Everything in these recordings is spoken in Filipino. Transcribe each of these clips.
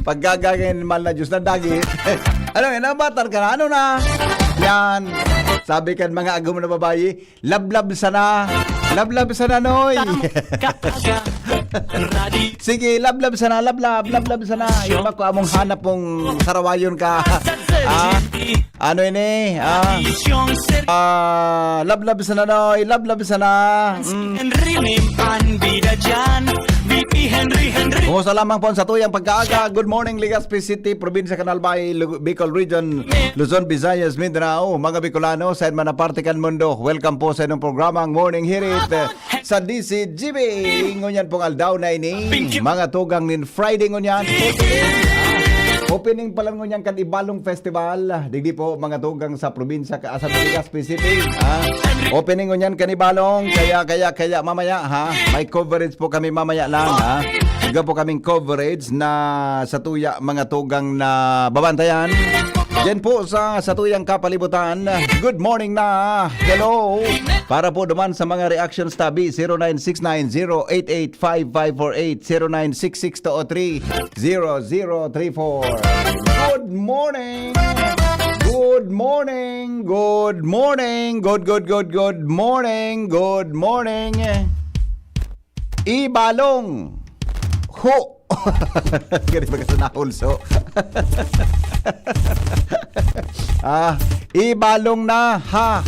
Paggagagan man na Diyos na dagit. Ano yan, nabatar ka na? Ano na? Yan. Sabi kan mga agum na babayi, lablab sana. Lablab sana, noy. Sige, lablab sana, lablab sana. Yung ako among hanap mong sarawayon ka. Ano ini? Lablab sana, noy. Lablab sana. Kumusta lamang po sa tuyang pagkaaga. Good morning, Legazpi City, Probinsya Canalbay, Bicol Region, Luzon, Visayas, Mindanao, mga Bicolano, sa man na partikan mundo. Welcome po sa inyong programang Morning Hirit sa DCGB. Ngunyan pong aldaw na ini. Mga tugang nin Friday ngunyan. Opening pa lang ngunyan kan Ibalong Festival. Digdi po mga tugang sa probinsya sa Legazpi City. Opening ngunyan kan Ibalong. Kaya mamaya ha. May coverage po kami mamaya lang ha. Siga po kaming coverage na sa tuya mga tugang na babantayan. Diyan po sa tuyang kapalibutan. Good morning na. Hello. Para po duman sa mga reactions tabi 0969-088-5548 0966-203-0034. Good morning. Good morning. Good morning. Good morning. Good morning. Ibalong. Ho. Gani ba kasi nahulso? Ibalong na ha.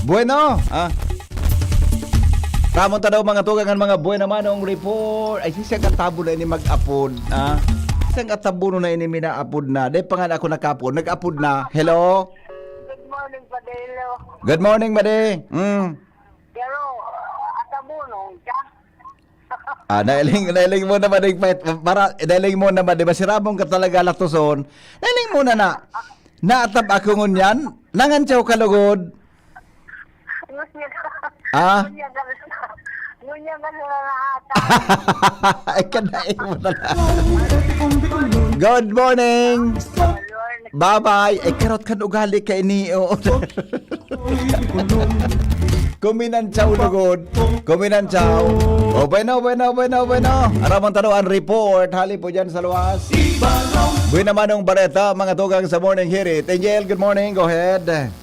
Bueno. Ramon ta daw mga tugangan mga buena manong report. Ay siya katabo na ini mag-upload. Isang katabo na ini mina-upload na. Dahil pa nga ako nakapod. Nag-upload na. Hello. Good morning, Padelo. Good morning, Made. Pero, atabunong ka. Nailing mo naman para nailing mo naman, di ba si Ramon ka talaga latuson, nailing mo na naatab ako ngunyan, nangantsaw kalugod. Ngunya ka na naata. Ay, kanain mo na lang. Good morning. Bye-bye. Ay, karot kan ugali ka iniyo. Kuminantsaw lugod. Kuminantsaw. Bueno. Aramon tanuan report. Hali po dyan sa luwas. Buhay naman ng bareta, mga tugang sa Morning Hirit. Angel, good morning. Go ahead.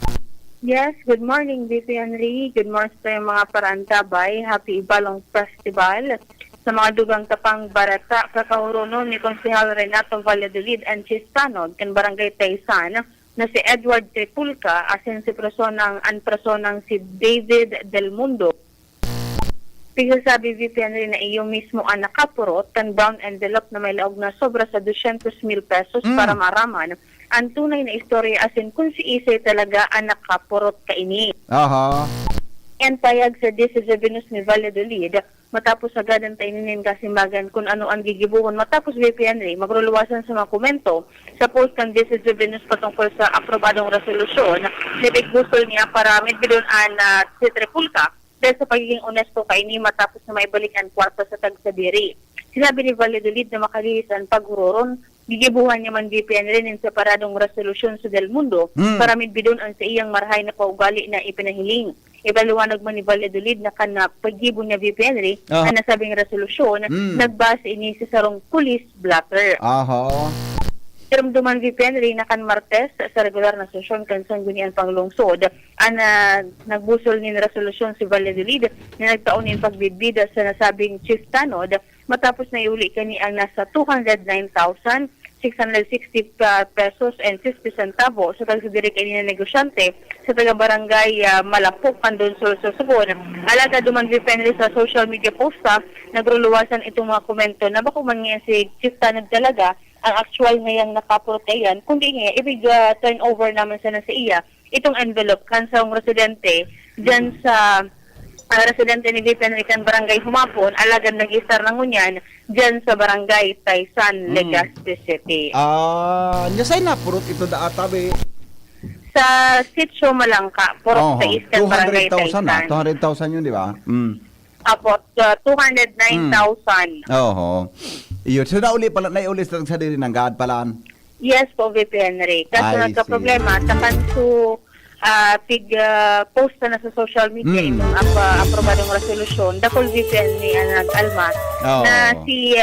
Yes, good morning, Vivi Henry. Good morning sa mga parantabay. Happy Ibalong Festival. Sa mga dugang tapang barata, kakahuruno ni Konsehal Renato Valladolid and Chistanod, kan Barangay Taysan, na si Edward Tripulca, asin si personang si David Del Mundo. Pigsasabi VP Henry na iyo mismo ang nakapurot kan brown envelope na may laog na sobra sa 200,000 pesos para maraman ang tunay na istorya asin kung si Isay talaga ang nakapurot kaini. Aha. And payag sa Venus ni Valladolid, matapos agad ang taininin kasimbagan kung ano ang gigibuhon. Matapos VP Henry, magruluwasan sa mga komento sa post ng Venus patungkol sa aprobadong resolusyon na bigbusol niya para midbilunan si Tripulca dahil sa pagiging honesto kaini matapos na maibalik ang kwarto sa tagsadiri. Sinabi ni Valladolid na makalihis ang paghuroron, gigibuhan niya man VP Henry ng separadong resolusyon sa Del Mundo para midbilunan sa iyang marahay na paugali na ipinahiling. Ibaluwanag man ni Valladolid na kana paggibo niya VP Henry ang nasabing resolusyon, nagbase ini sa sarong police blotter. Duman VP Henry na kan Martes sa regular na sesyon kan sanggunian panglungsod ang nagbusol ni resolusyon si Valladolid na nagtaon ng pagbibida sa nasabing chief tanod matapos na iuli kani ang nasa 209,660 pesos and 50 centavo sa tagsadiri kani na negosyante sa taga-barangay Malapok, Pandonsol, Susugon. Alaga duman VP Henry sa social media posta, nagruluwasan itong mga komento na bako man nga si chief tanod talaga ang actual ngayang nakaproteyan, kundi nga ibig turnover naman sana sa iya itong envelope kan sa residente dyan sa residente ni VP Henry kan Barangay Humapon, alagan nag-istar ng unyan dyan sa Barangay Taysan, Legazpi City. Nyasay na purot ito da atabi. Sa Sitio Malangka, purot sa Eastern Barangay Taysan. 200,000 yun, di ba? Apo, 209,000. Iyo, so nauli sa diri ng God palaan. Yes po, VP Henry. Kaso nagka-problema, sa kanso post na sa social media itong aprobadong resolusyon, dakol VPN ni nag-alma na si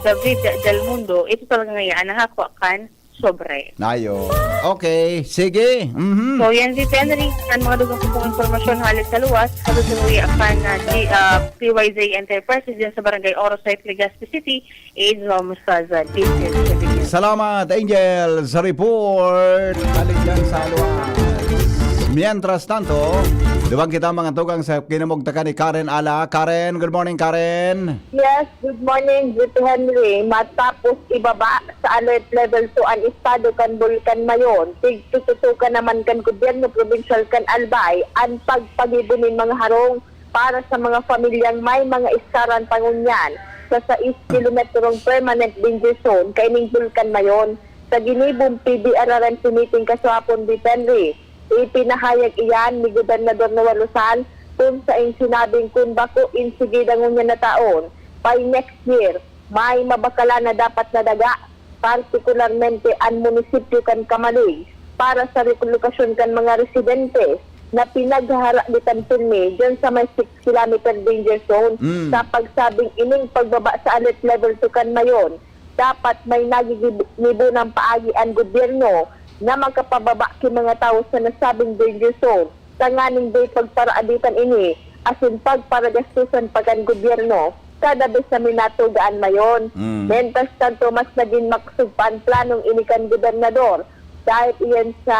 David Del Mundo, ito talaga ngayon nahakwa kan sobre. Nayo. Okay, sige. So yan VPN rin ang mga dugang kupong informasyon halit sa luwas, kadusuwi akan PYZ Enterprises dyan sa Barangay Orosite, Legazpi City, Izwa Mustaza, Salamat, Angel, sa report. Balik dyan sa luwas. Mientras tanto, duwag kita mga tugang sa kinamugtakan ni Karen Ala. Karen, good morning, Karen. Yes, good morning, Dito Henry. Matapos ibaba sa alert level 2 ang estado kan Bulkan Mayon, tigtututukan naman kan gobyerno provincial kan Albay ang pagpagibunin mga harong para sa mga pamilyang may mga iskaran pangunyan sa 6 kilometrong permanent danger zone kaining Bulkan Mayon. Sa ginibong PBRRMC meeting kaswapon Dito Henry, ipinahayag iyan ni Gobernador Noel Luzon kung sa sinabing kung bako insigidangon niya na taon by next year may mabakala na dapat na daga partikularmente ang munisipyo kan Kamali para sa rekolokasyon kan mga residente na pinaghahara ditan pilmi dyan sa may 6 kilometer danger zone sa pagsabing ining pagbaba sa alert level 2 kan mayon dapat may nagigibo ng paagi ang gobyerno na magkapababa ki mga tao sa nasabing danger zone. Tanganing day pagparaaditan ini, asin pagparagastusan pagkan gobyerno, kada bes na minatugaan mayon. Mentas tanto mas naging maksugpan planong inikan gobernador. Dahil iyan sa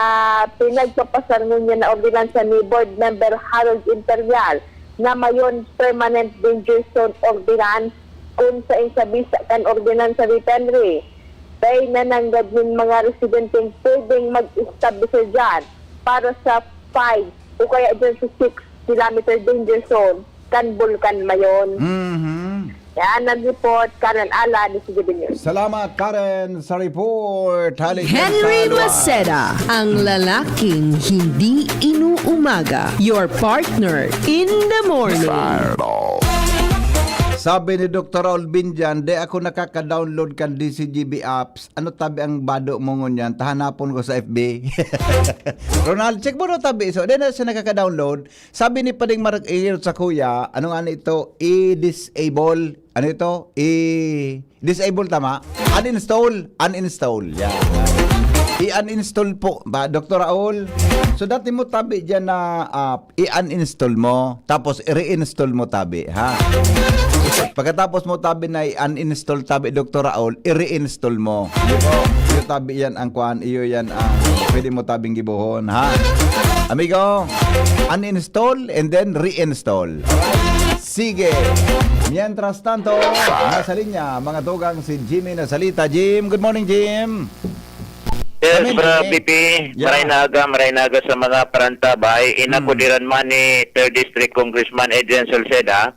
pinagpapasarngon niya na ordinansa ni Board Member Harold Imperial na mayon permanent danger zone ordinance kung sa insabisa kan ordinansa ni Henry. Dahil nananggad ng mga residenteng pwedeng mag-establish dyan para sa 5 o kaya dyan sa 6 kilometer danger zone kan Bulkan Mayon. Yan ang report, Karen Ala, ni CGB News. Salamat, Karen, sa report. Halik Henry Maceda, ang lalaking hindi inuumaga. Your partner in the morning. Sabi ni Dr. Olvin dyan, di ako nakaka-download kan DCGB apps. Ano tabi ang bado mo ngunyan? Tahanapon ko sa FB. Ronald, check mo no tabi. So, di na siya nakaka-download. Sabi ni Pading Marag sa kuya, ano nga ito? I-disable. Ano ito? I-disable tama? Uninstall. Uninstall. Yeah. I-uninstall po ba, Dr. Raul? So, dati mo tabi dyan na i-uninstall mo, tapos i-reinstall mo tabi, ha? Pagkatapos mo tabi na i-uninstall tabi, Dr. Raul, i-reinstall mo. Di po? Iyo tabi yan ang kuhan, iyo yan ang pwede mo tabing gibuhon, ha? Amigo, uninstall and then reinstall. Sige. Mientras tanto, nasa linya, mga tugang si Jimmy na salita. Jim, good morning, Jim. Yes, Kami, Bra eh. BP, Yeah. maray naga sa mga parantabay. Inakudiran man ni 3rd District Congressman Adrian Salceda.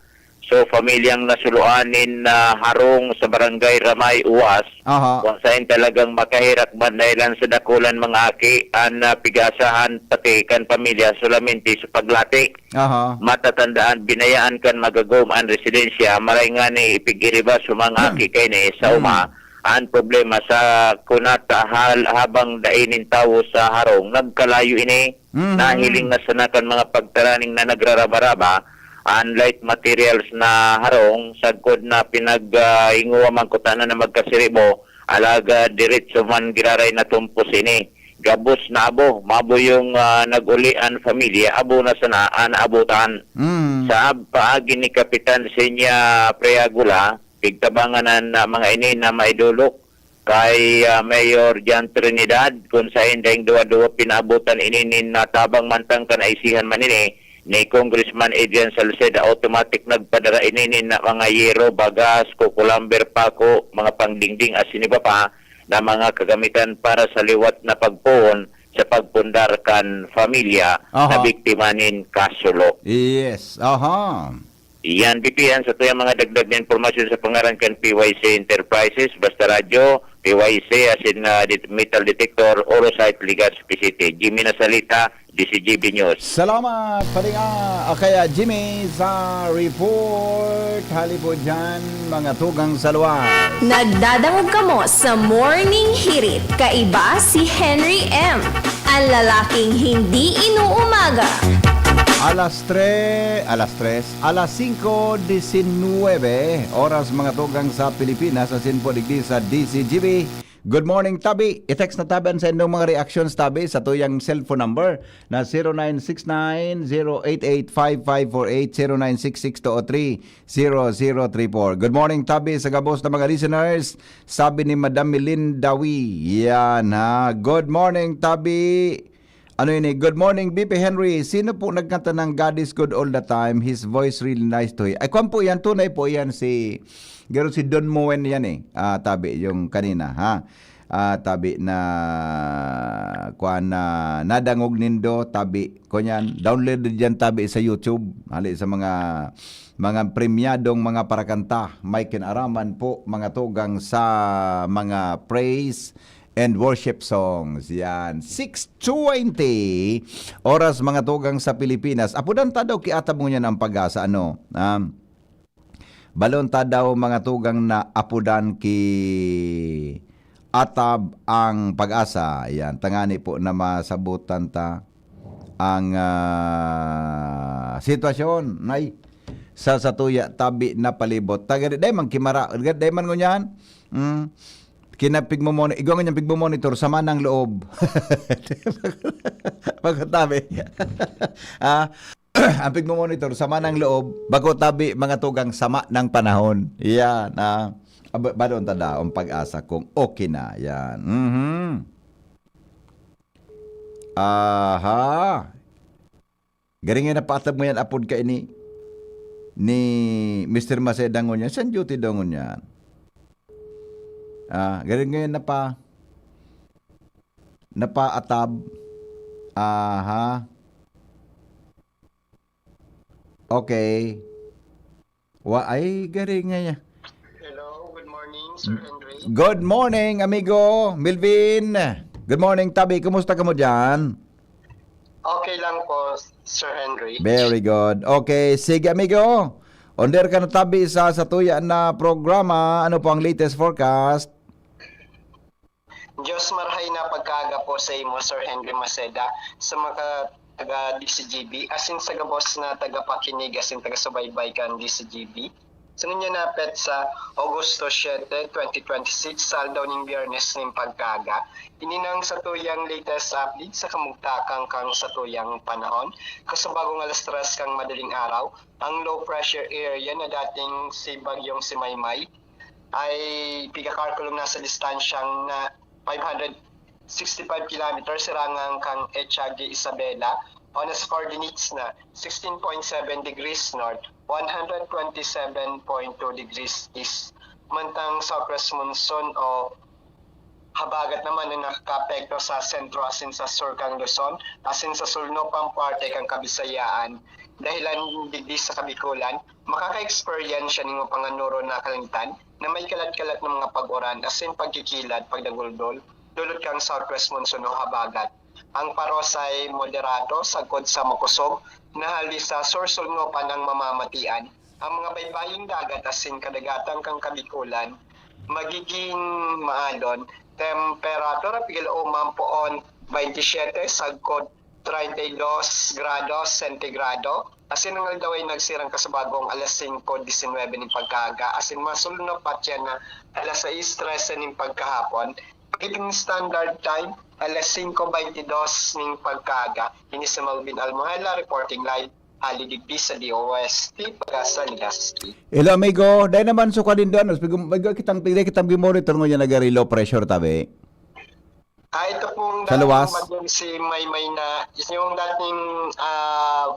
So, pamilyang nasuluanin na harong sa barangay Ramay, Uwas. Aha. Kung saan talagang makahirak man dahilan sa dakulan mga aki ang pigasahan pati kan pamilya solamente sa paglati. Aha. Matatandaan, binayaan kan magagom ang residensya. Maray nga ni ipigiriba sa mga aki kay ni sa uma. Ang problema sa kunata habang dainin tao sa harong, nagkalayo ini, nahiling na sanakan mga pagtaraning na nagrarabaraba, ang light materials na harong, sagkod na pinag-inguwa man kutana na magkasiribo, alaga diretso man giraray na tumpos ini. Gabos na abo, mabo yung nag-ulian familia, abo na sana, abutan. Sa paagi ni Kapitan Senya Preagula, pigtabangan na mga ini na maidulok kay Mayor Jan Trinidad kung sa indang duwa-duwa pinabutan ini na tabang mantang kanaisihan man ini ni Congressman Adrian Salceda automatic nagpadara ini na mga yero, bagas, kukulamber, pako, mga pangdingding asin iba pa na mga kagamitan para sa liwat na pagpuon sa pagpundar kan familia na biktima nin kasulo. Yes. Aha. Iyan, BPN, sa tuyang mga dagdag na informasyon sa pangaran kan PYC Enterprises, basta radyo, PYC, asin metal detector, Orosite, Legazpi City. Jimmy na salita, DCGB News. Salamat pa rin kaya Jimmy sa report. Halipod dyan, mga tugang sa luwas. Nagdadangog kamo sa Morning Hirit. Kaiba si Henry M. Ang lalaking hindi inuumaga. Alas 5:19 oras mga tugang sa Pilipinas, asin po digdi sa DCGB. Good morning, Tabi. I-text na tabi sa inyong mga reactions, Tabi, sa tuyang cellphone number na 0969-088-5548, 0966-203-0034. Good morning, Tabi, sa gabos na mga listeners. Sabi ni Madam Melindawi. Yan ha. Good morning, Tabi. Ano yun eh? Good morning, BP Henry. Sino po nagkanta ng God is good all the time? His voice really nice to hear. Ay, kwan po yan. Tunay po yan si... Garo si Don Moen yan eh. Tabi, yung kanina. Ha? Tabi na... Kwan na... Nadangog nindo. Tabi. Kunyan. Downloaded yan tabi sa YouTube. Hali sa mga premyadong mga parakanta. Mike and Araman po. Mga tugang sa mga praise and worship songs. Yan. 6:20 oras mga tugang sa Pilipinas. Apudan ta daw kiatab mo niya ng pag-asa. Ano? Balon ta daw mga tugang na apudan ki atab ang pag-asa. Yan. Tangani po na masabutan ta ang sitwasyon. Nay, sa satuya tabi na palibot. Tagaday man kimara. Tagaday man ngunyan. Kinapigmo-monitor, igong niyang pigmo-monitor sama ng loob. Pagkatabi. Ang pigmo-monitor sama ng loob, bago tabi mga tugang sama ng panahon. Yan. Balon tada ang pag-asa kung okay na. Yan. Aha. Garingin na patab mo yan, apod ka ini ni Mr. Macedangon yan. San duty dangon yan? Ganun ngayon napa-atab. Aha. Okay. Ay, galing nga. Hello, good morning, Sir Henry. Good morning, amigo. Milvin. Good morning, Tabi. Kumusta ka mo dyan? Okay lang po, Sir Henry. Very good. Okay, sige, amigo. Onder ka na Tabi sa tuya na programa. Ano po ang latest forecast? Diyos marahay na pagkaga po sa imo, Sir Henry Maceda, sa mga taga-DCGB, asin sa gabos na taga-pakinig, asin taga-subaybay kan DCGB. Sa ninyo napet sa Agosto 7, 2026, saldaw ng Biyernes ng pagkaga. Ininang sa tuyang latest update sa kamugtakang kang sa tuyang panahon. Kasabagong alas 3 kang madaling araw, ang low pressure area na dating si Bagyong si Maymay ay pigakarkulong nasa distansyang na 565 km sirangang kang Echagi Isabela on as coordinates na 16.7 degrees north, 127.2 degrees east. Mantang southwest monsoon o habagat naman na nakaka-apekto sa sentro asin sa sur kang Luzon, asin sa sulno pang parte kang Kabisayaan. Dahilan digdi sa Kabikulan, makaka-experience siya ng panganuro na kalangitan na may kalat-kalat ng mga pag-uran asin pagkikilad, pagdaguldol, dulot kang southwest monsoon o habagat. Ang parosay moderado, sagkod sa makusog, nahali sa sursulno pa ng mamamatian. Ang mga baybaying dagat asin kadagatang kang Kabikulan, magiging maalon, temperatura pigil umampoon 27, sagkod 32 grados sentigrado. Asin ang daw ay nagsirang kasabagong alas 5:19 ng pagkaga. Asin masulno pa yan na alas 6:13 ng pagkahapon. Pagiging standard time, alas 5:22 ng pagkaga. Ini sa Malvin Almohela, reporting live, Halidigbi sa DOST, Pagasa, Legazpi. Hello, amigo. Dahil naman suka din doon. Kitang monitor mo yan low pressure, Tabi. Ito pong Sa luwas? dating si Maymay na, yung dating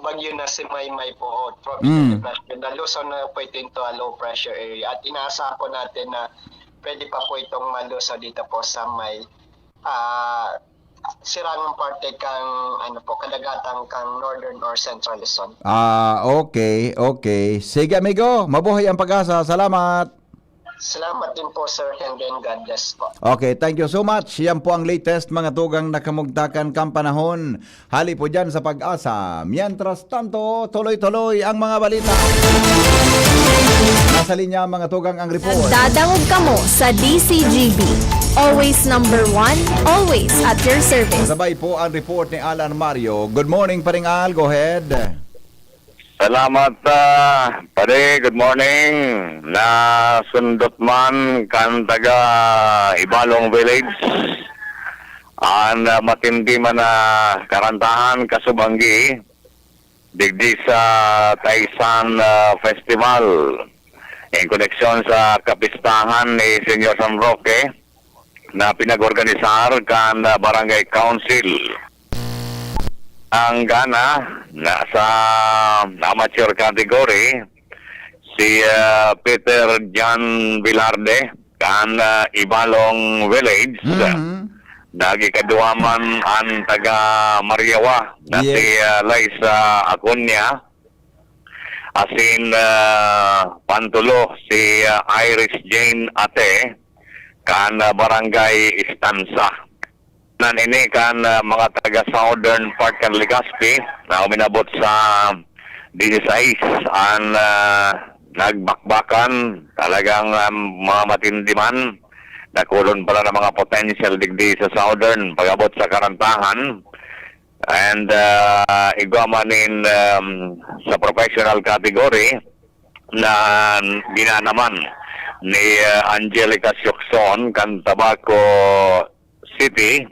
bagyo na si Maymay po, tropical depression, na Luzon na po ito into a low pressure area. At inaasa po natin na pwede pa po itong maluso dito po sa may sirangang parte kang kadagatang kang northern or central Luzon. Okay. Sige, amigo. Mabuhay ang pag-asa. Salamat. Salamat din po, Sir Henry, and God bless po. Okay, thank you so much. Yan po ang latest mga tugang nakamugtakan kang panahon. Hali po dyan sa pag-asa. Mientras tanto, tuloy-tuloy ang mga balita. Nasa linya mga tugang ang report. Nagdadangog ka mo sa DCGB. Always number one, always at your service. Sabay po ang report ni Alan Mario. Good morning, paring Al. Go ahead. Salamat, pare. Good morning. Na sundot man kan taga Ibalong Village. Ang matindi man na karantahan kasubanggi digdi sa Taisan Festival in koneksyon sa kapistahan ni Senyor San Roque na pinag-organisar kan Barangay Council. Ang gana na sa amateur category si Peter John Vilarde kan Ibalong Village. Nagikaduaman ang taga Mariawa na si Liza Acuña. Asin pantulo si Iris Jane Ate kan Barangay Istanza. Nan ini kan mga taga Southern Part kan Legazpi na uminabot sa 16 ang nagbakbakan talagang mga matindiman. Nakulon pala ng mga potential digdi sa Southern pag-abot sa karantahan. And igwamanin sa professional category na ginanaman ni Angelica Siokson kan Tabaco City.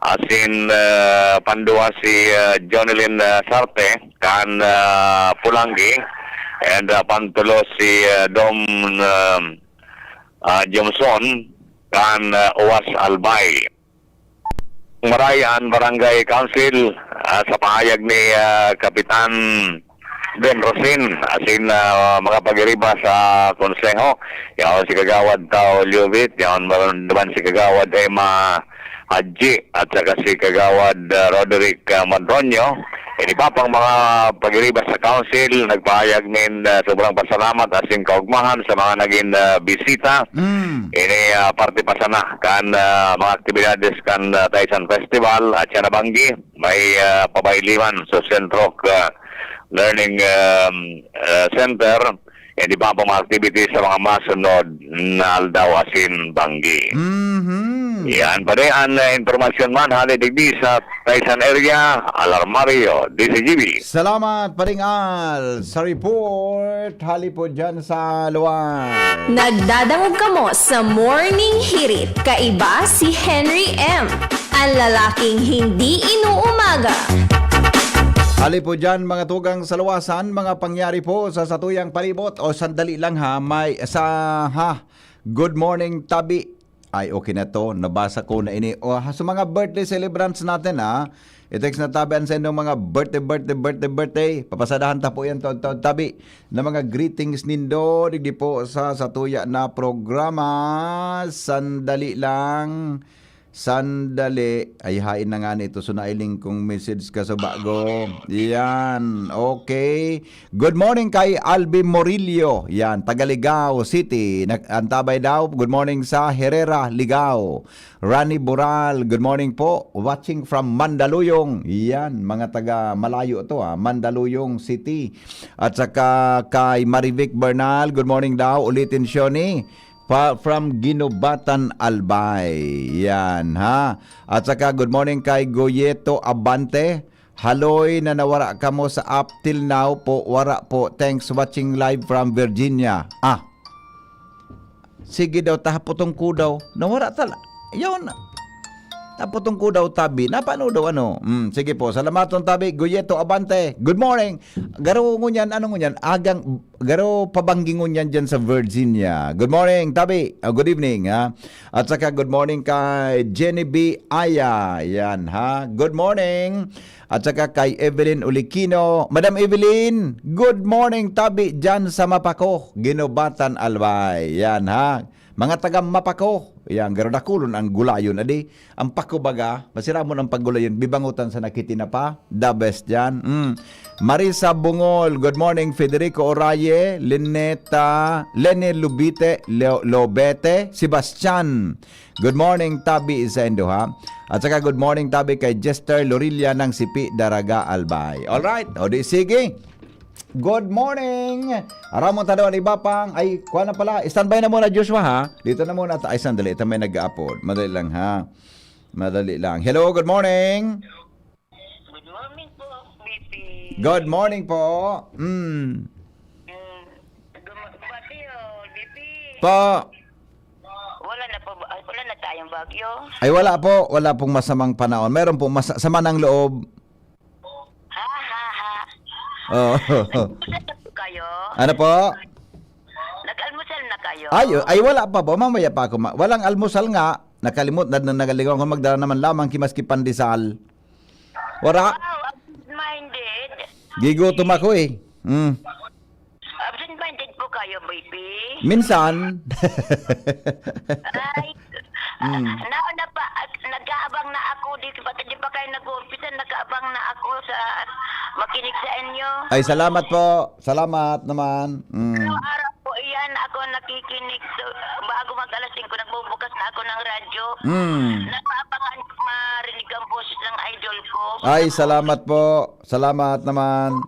Asin pandua si Jonelyn Sarte kan Pulangi. And pantulo si Dom Johnson kan Uwas Albay. Marayan Barangay Council sa pahayag ni Kapitan Ben Rosin asin mga pagiriba sa konseho. Yaon si Kagawad Tao Liubit, yaon naman si Kagawad Emma Haji at saka si Kagawad Roderick Madronio. Ini pa pang mga pagiriba sa council nagpahayag nin sobrang pasalamat asin kaugmahan sa mga naging bisita. Ini parte pa sana kan mga aktibidades kan Taisan Festival at siya nabanggi may pabayliman sa Centroc Learning Center. Hindi pa pang mga activities sa mga masunod na aldaw asin banggi. Yan pa rin ang informasyon man halidigdi sa Taisan area, Alarmario, DCGB. Salamat, paring Al. Sa report, hali po dyan sa luwan. Nagdadangog kamo sa Morning Hirit. Kaiba si Henry M. Ang lalaking hindi inuumaga. Hali po dyan mga tugang sa luwasan, mga pangyari po sa satuyang palibot o sandali lang ha, may good morning tabi. Ay, okay na to. Nabasa ko na ini. O, sa mga birthday celebrants natin, ha? I-text na tabi sa inyong mga birthday. Papasadahan ta po yan, tabi. Na mga greetings nindo. Digdi po sa satuya na programa. Sandali lang. Sandali. Ay, hain na nga nito. So, nailing kong message ka sa bago. Yan. Okay. Good morning kay Albi Morillo. Yan. Taga Ligao City. Antabay daw. Good morning sa Herrera, Ligao. Rani Boral. Good morning po. Watching from Mandaluyong. Yan. Mga taga malayo to ha. Mandaluyong City. At saka kay Marivic Bernal. Good morning daw. Ulitin siya ni. From Ginobatan Albay. Yan ha. At saka good morning kay Goyeto Abante. Haloy na nawara ka mo sa up till now po. Wara po. Thanks watching live from Virginia. Sige daw tahapotong ko daw. Nawara tala. Yun. Tapotong ko daw tabi. Napano daw ano? Sige po. Salamaton tabi. Goyeto Abante. Good morning. Garo ngunyan. Ano ngunyan? Garo pabanggi ngunyan dyan sa Virginia. Good morning tabi. Good evening ha. At saka good morning kay Jenny B. Aya. Yan ha. Good morning. At saka kay Evelyn Ulikino. Madam Evelyn. Good morning tabi dyan sa Mapako. Ginobatan Albay. Yan ha. Mga taga Mapako. Yan, garadakulon ang gulayon. Adi, ang pakubaga, masira mo ng paggulayon, bibangutan sa nakitina pa. The best yan. Marisa Bungol, good morning. Federico Oraye, Lineta, Lene Lubite, Lobete, Sebastian. Good morning, Tabi Isendo ha. At saka good morning, Tabi kay Jester Lorilla ng Sipi, Daraga, Albay. Alright, o di sige. Good morning! Aramon tanaw iba pang. Ay, kuha na pala. Standby na muna, Joshua, ha? Dito na muna. Ay, sandali. Ito may nag-upload. Madali lang, ha? Madali lang. Hello, good morning! Good morning po, BP. Good morning po. Bati BP. Po. Wala na tayong bagyo. Ay, wala po. Wala pong masamang panahon. Meron po sama ng loob. Ha, ha, ha. Oh. Nag-almusal na po kayo? Ano po? Nag-almusal na kayo? Ay, wala pa po. Mamaya pa ako. Walang almusal nga. Nakalimot na nagaligaw ko magdala naman lamang kimaski pandesal. Wala. Wow, absent-minded. Gigutom ako eh. Absent-minded po kayo, baby. Minsan. Ay, nauna pa, nag-aabang na ako. Di pa kayo nag-umpisa, nag-aabang na ako sa makinig sa inyo. Ay, salamat po. Salamat naman. Araw-araw po iyan, ako nakikinig. So, bago mag-alas 5, nagbubukas na ako ng radyo. Napaabangan ko marinig ang boses ng idol ko. Ay, salamat po. Salamat naman.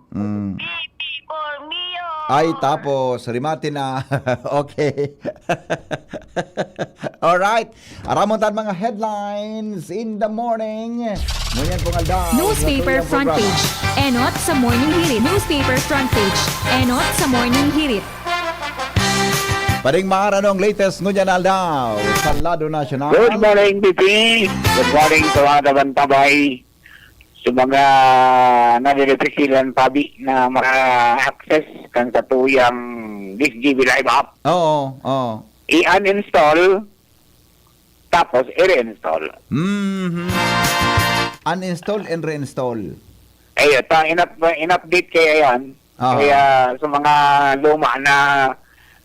Baby for Mio. Ay, tapos, rimati na. Okay. Alright. Aramontan mga headlines in the morning. Ngunyan pong aldaw. Newspaper Natuyang front programa. page. Enot sa morning hirit. Newspaper front page. Enot sa morning hirit. Paring maaranong latest ngunyan aldaw. Sa Lado National. Good morning, BP. Good morning sa mga tabantabay. Sa mga nalilipisilan pabi na maka-access kan sa tuyang DisGB Live app. Oo. I-uninstall tapos i-reinstall. Uninstall and reinstall. Ay, ito, in-update kaya yan. Ah. Kaya sa mga luma na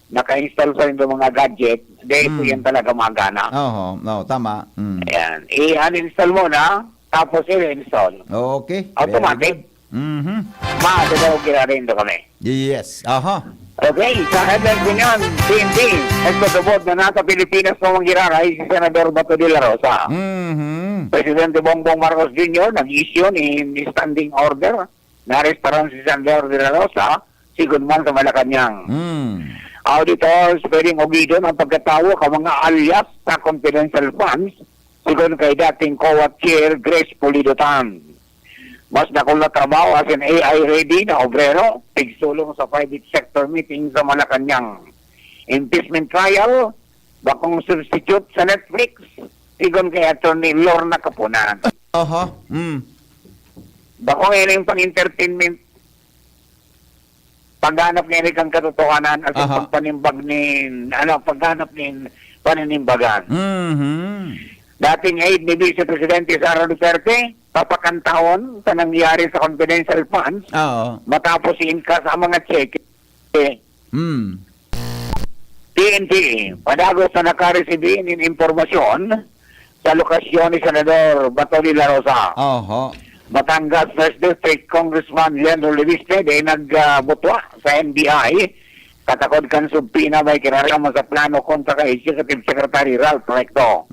naka-install sa yung mga gadget, dahil ito yan talaga magana. Oo, no, tama. Ayan. I-uninstall mo na, tapos i-reinstall. Okay. Automatic. Maadalaw rin kami. Yes. Aha. Okay, sa headlines din yan, TNT, nagtatubod na nasa Pilipinas na manggiraray si Senador Bato de la Rosa. Presidente Bongbong Marcos Jr. nag-issue ni standing order na arrestaran si Senador de la Rosa, sigurman sa Malacanang. Auditors pwedeng ogidon ang pagkatawo ka mga alias sa confidential funds, sigon kay dating COA Chair Grace Pulidotan. Mas nakula trabaho as an AI ready na obrero, tigsulong sa private sector meeting sa Malacanang. Impeachment trial, bakong substitute sa Netflix, sigon kay Attorney Lorna Capunan. Aha. Bakong ining pang-entertainment, paghanap ni kang katotohanan at Aha. pagpanimbag ni, paghanap ni paninimbagan. Dating aid ni Vice Presidente Sara Duterte, papakantahon sa nangyari sa confidential funds, Oo. matapos i-incas ang mga cheque. TNT, padagos na nakareceive ng impormasyon sa lokasyon ni Senador Bato de la Rosa. Aha. Batangas First District Congressman Leandro Leviste ay nagbutwa sa NBI katakod kan subpina may kinarama sa plano kontra kay Executive Secretary Ralph Recto.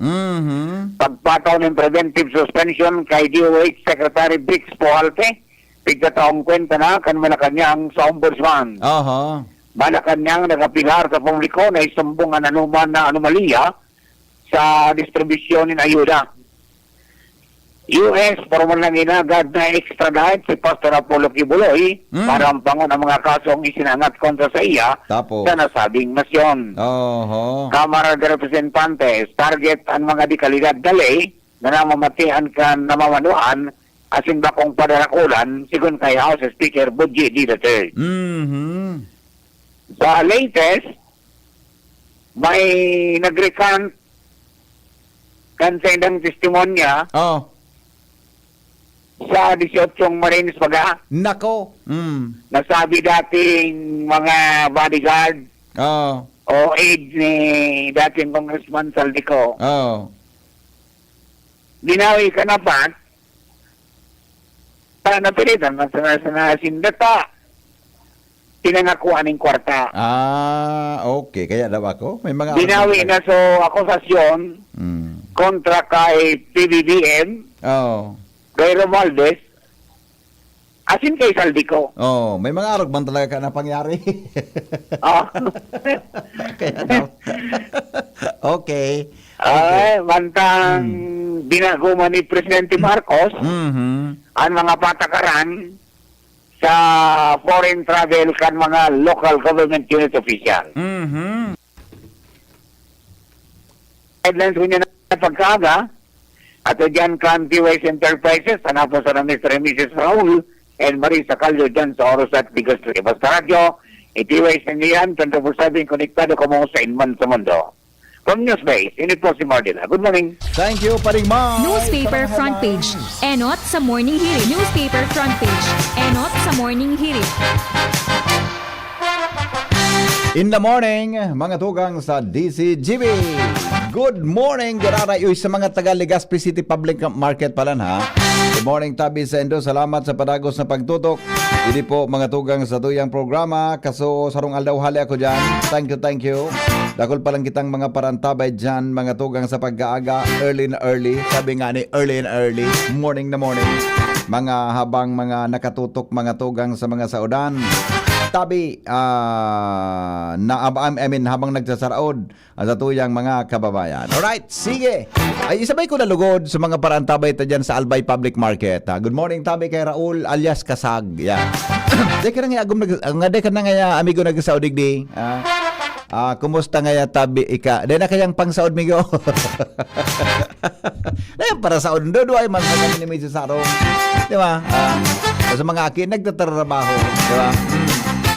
Pagpataw ng preventive suspension kay DOH Secretary Brix Pualte, pigkataong kwenta na kan Malacanang sa Ombudsman. Aha. Malacanang nagapilar sa publiko na isumbong ang anuman na anomalya sa distribusyon ng ayuda. US, formal lang inagad na extradite si Pastor Apollo Kibuloy para ampangon ang mga kasong isinangat kontra sa iya Tapos. sa nasabing nasyon. Oho. Kamara de Representantes, target ang mga dikalidad dali na namamatian kan namamanuan asin bakong padarakulan sigun kay House Speaker Budgie D. III. Sa latest, may nag-recant kan sa indang testimonya Oh. sa 18 Marines Baga. Nako. Nasabi dating mga bodyguard Oh. o aide ni dating Congressman Saldico. Oh. Binawi ka na ba? Napilitan na sa sindata. Pinangakuan ng kwarta. Okay. Kaya daw ako. May mga... Binawi na so akusasyon kontra kay PBBM, Oh. kay Romualdez, Asin kay Saldico. Oh, may mga arog man talaga ka na pangyari. Oh. Kaya daw. Okay. Ay, mantang binaguman ni Presidente Marcos Mhm. ang mga patakaran sa foreign travel kan mga local government unit official. Mhm. Guidelines niya na pagkaga at dyan kan PYS Enterprises, hanapos sa Mr. and Mrs. Raul and Marisa Calio dyan sa Oros at Bigos. Basta radyo, PYS niyan, 24/7 konektado ko mo sa inman sa mundo. From Newsbase, ini po si Mardila. Good morning. Thank you, Paring Mike. Newspaper Sa mga front headlines. page. Enot sa morning hirit. Newspaper front page. Enot sa morning hirit. In the morning, mga tugang sa DCGB. Good morning, Gararayoy sa mga taga Legazpi City Public Market pala ha. Good morning, Tabi Sendo. Salamat sa padagos na pagtutok. Hindi po mga tugang sa tuyang programa. Kaso sarong aldaw hali ako dyan. Thank you. Dakol pa lang kitang mga parantabay dyan, mga tugang sa pag-aaga. Early na early. Sabi nga ni early and early. Morning na morning. Mga habang mga nakatutok mga tugang sa mga saudan. Tabi habang nagsasaraod sa tuyang mga kababayan. Alright, sige. Ay isabay ko na lugod sa mga parantabay ta dyan sa Albay Public Market. Good morning, Tabi, kay Raul alias Kasag. Yeah. Di ka na nga agum nga ka na nga amigo nagsaodig di. Kumusta nga Tabi ika? Di na kayang pangsaod migo. Para saod do ay man kami ni Mrs. Sarong. Di ba? Sa mga akin nagtatrabaho, di ba?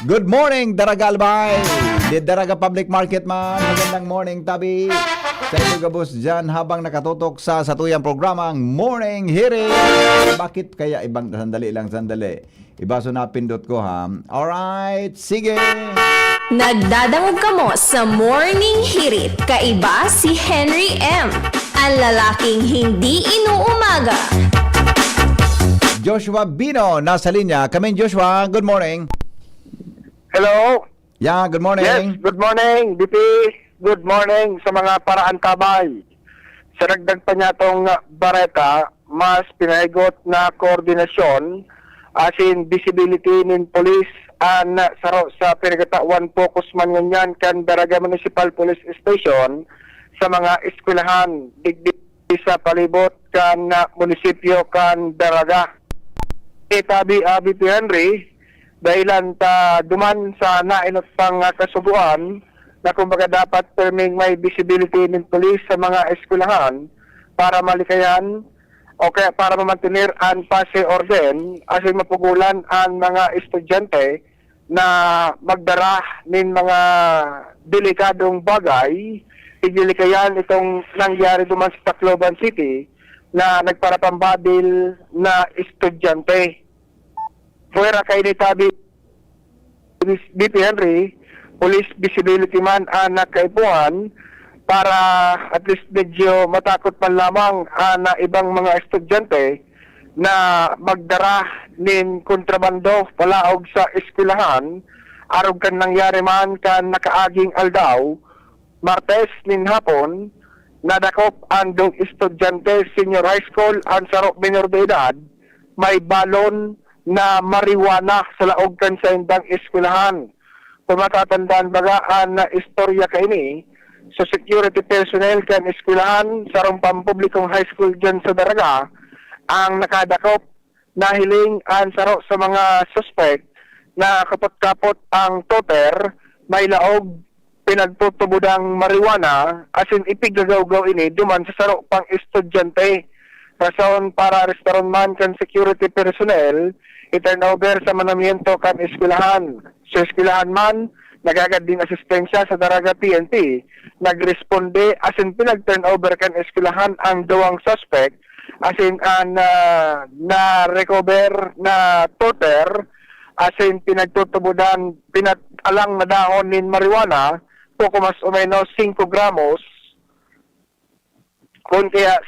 Good morning, Daraga Albay. Di Daraga Public Market man. Magandang morning, Tabi. Sa inyo gabos dyan habang nakatutok sa tuyang programang Morning Hearing. Bakit kaya ibang sandali. Ibaso na pindot ko ha. Alright, sige. Nagdadangog kamo sa morning hirit. Kaiba si Henry M. Ang lalaking hindi inuumaga. Joshua Bino, nasa linya. Come in, Joshua. Good morning. Hello? Yeah, good morning. Yes, good morning, DP. Good morning sa mga paraan tabay. Sa ragdag pa niya tong bareta, mas pinaigot na koordinasyon as in visibility nin police an sa Piragatawan focus man nganyan kan Daraga Municipal Police Station sa mga eskwelahan digdi sa palibot kan munisipyo kan Daraga. Tabi BP Henry, dahilan ta duman sa nainot pang kasubuan na kumbaga dapat terming may visibility ng police sa mga eskwelahan para malikayan o kaya para mamantinir ang pase orden asin mapugulan ang mga estudyante na magdara ng mga delikadong bagay. Idilikayan itong nangyari duman sa Tacloban City na nagparapambadil na estudyante. Fuera kay ni Tabi BP Henry, police visibility man ang nakaipuan para at least medyo matakot man lamang na ibang mga estudyante na magdara nin kontrabando palaog sa eskwelahan arog kan nangyari man kan nakaaging aldaw Martes nin hapon nadakop ang dong estudyante senior high school ang sarok minor de edad may balon na marijuana sa laog kan sa indang eskwelahan. Kung matatandaan bagaan na istorya kaini, so security personnel kan eskwelahan sa rumpang publikong high school dyan sa Daraga, ang nakadakop na hiling ang saro sa mga suspect na kapot-kapot ang toter, may laog pinagtutubudang marijuana, asin ipigagaw-gaw ini duman sa saro pang estudyante. Rason para restaurant man kan security personnel, i-turn over sa manamiento kan eskwelahan. Sa eskwelahan man, nagagad din asistensya sa Daraga PNP. Nagresponde asin pinag-turn over kan eskwelahan ang dawang suspect asin na-recover na toter asin pinagtutubudan pinatalang na dahon nin marijuana poko mas o menos 5 gramos. Kung kaya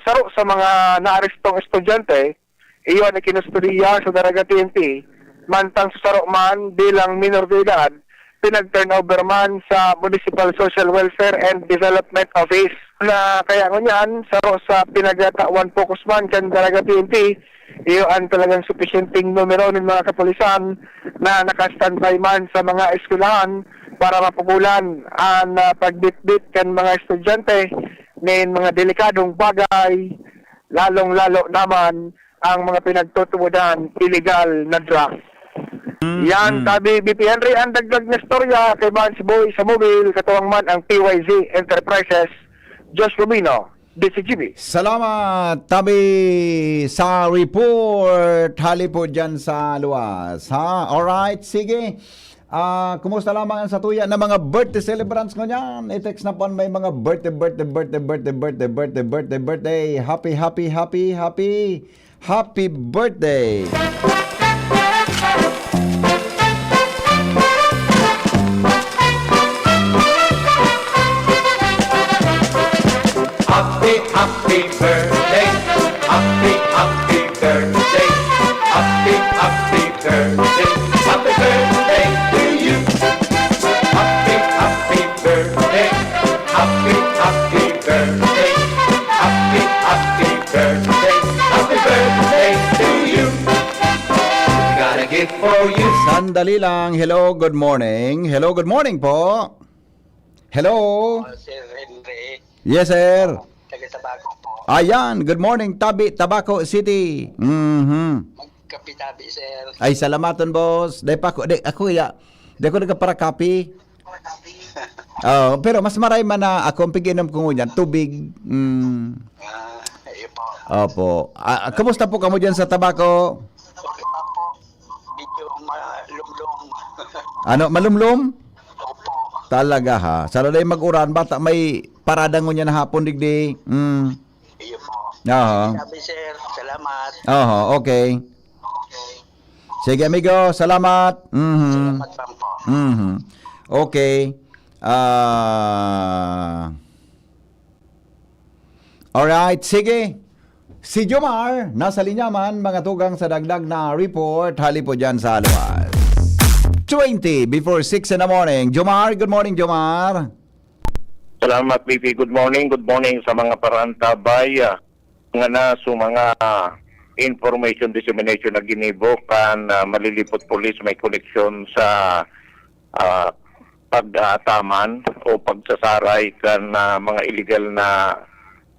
saro sa mga naarestong estudyante, iyon ay kinustodiya sa Daraga PNP, mantang saro man bilang minor de edad, pinag-turnover man sa Municipal Social Welfare and Development Office. Na kaya ngunyan, sa pinagatawan focus man kan Dalaga PNP, iyon talagang sufficienting numero ng mga kapulisan na naka-standby man sa mga eskwelahan para mapugulan ang pagbitbit kan mga estudyante ng mga delikadong bagay, lalong-lalo naman ang mga pinagtutubudan illegal na drugs. Yan, sabi BP Henry, ang dagdag na storya kay Vance Boy sa mobile, katuwang man ang PYZ Enterprises. Josh Rubino, DCGB. Salamat, Tabi, sa report. Hali po dyan sa luwas. Ha? Alright, sige. Kumusta lamang ang satuya ng mga birthday celebrants ko niyan? I-text na po may mga birthday. Happy birthday. Happy birthday, happy birthday, happy birthday, happy birthday to you. Happy birthday, happy birthday, happy birthday, happy birthday to you. Got a gift for you. Sandali lang. Hello, good morning. Hello, good morning po. Hello. Sir Henry, Yes, sir. taga-Tabaco po. Ayan, good morning, Tabaco City. Magkapitabi, sir. Ay, salamatan, boss. Dahil pa ako, di ako nagkaparakapi. Pero mas maray man na ako ang piginom ko ngunyan, tubig. Iyo po. Opo. Kamusta po kamo dyan sa Tabaco? Okay pa po. Medyo malumlum. Ano, malumlum? Opo. Talaga ha. Sa lalay mag-uran, bata may parada ngunyan na hapon, digdi. Iyo po. Oo. Sabi, sir. Salamat. Oo, okay. Okay. Sige, amigo. Salamat. Salamat lang po. Okay. Alright, sige. Si Jomar, nasa linya man, mga tugang sa dagdag na report. Hali po dyan sa luwas. 20 before 6 in the morning. Jomar, good morning, Jomar. Salamat, BP. Good morning sa mga parantabay. Nga na sa mga information dissemination na ginibok kan malilipot police may koneksyon sa pag-ataman o pagsasaray kan mga illegal na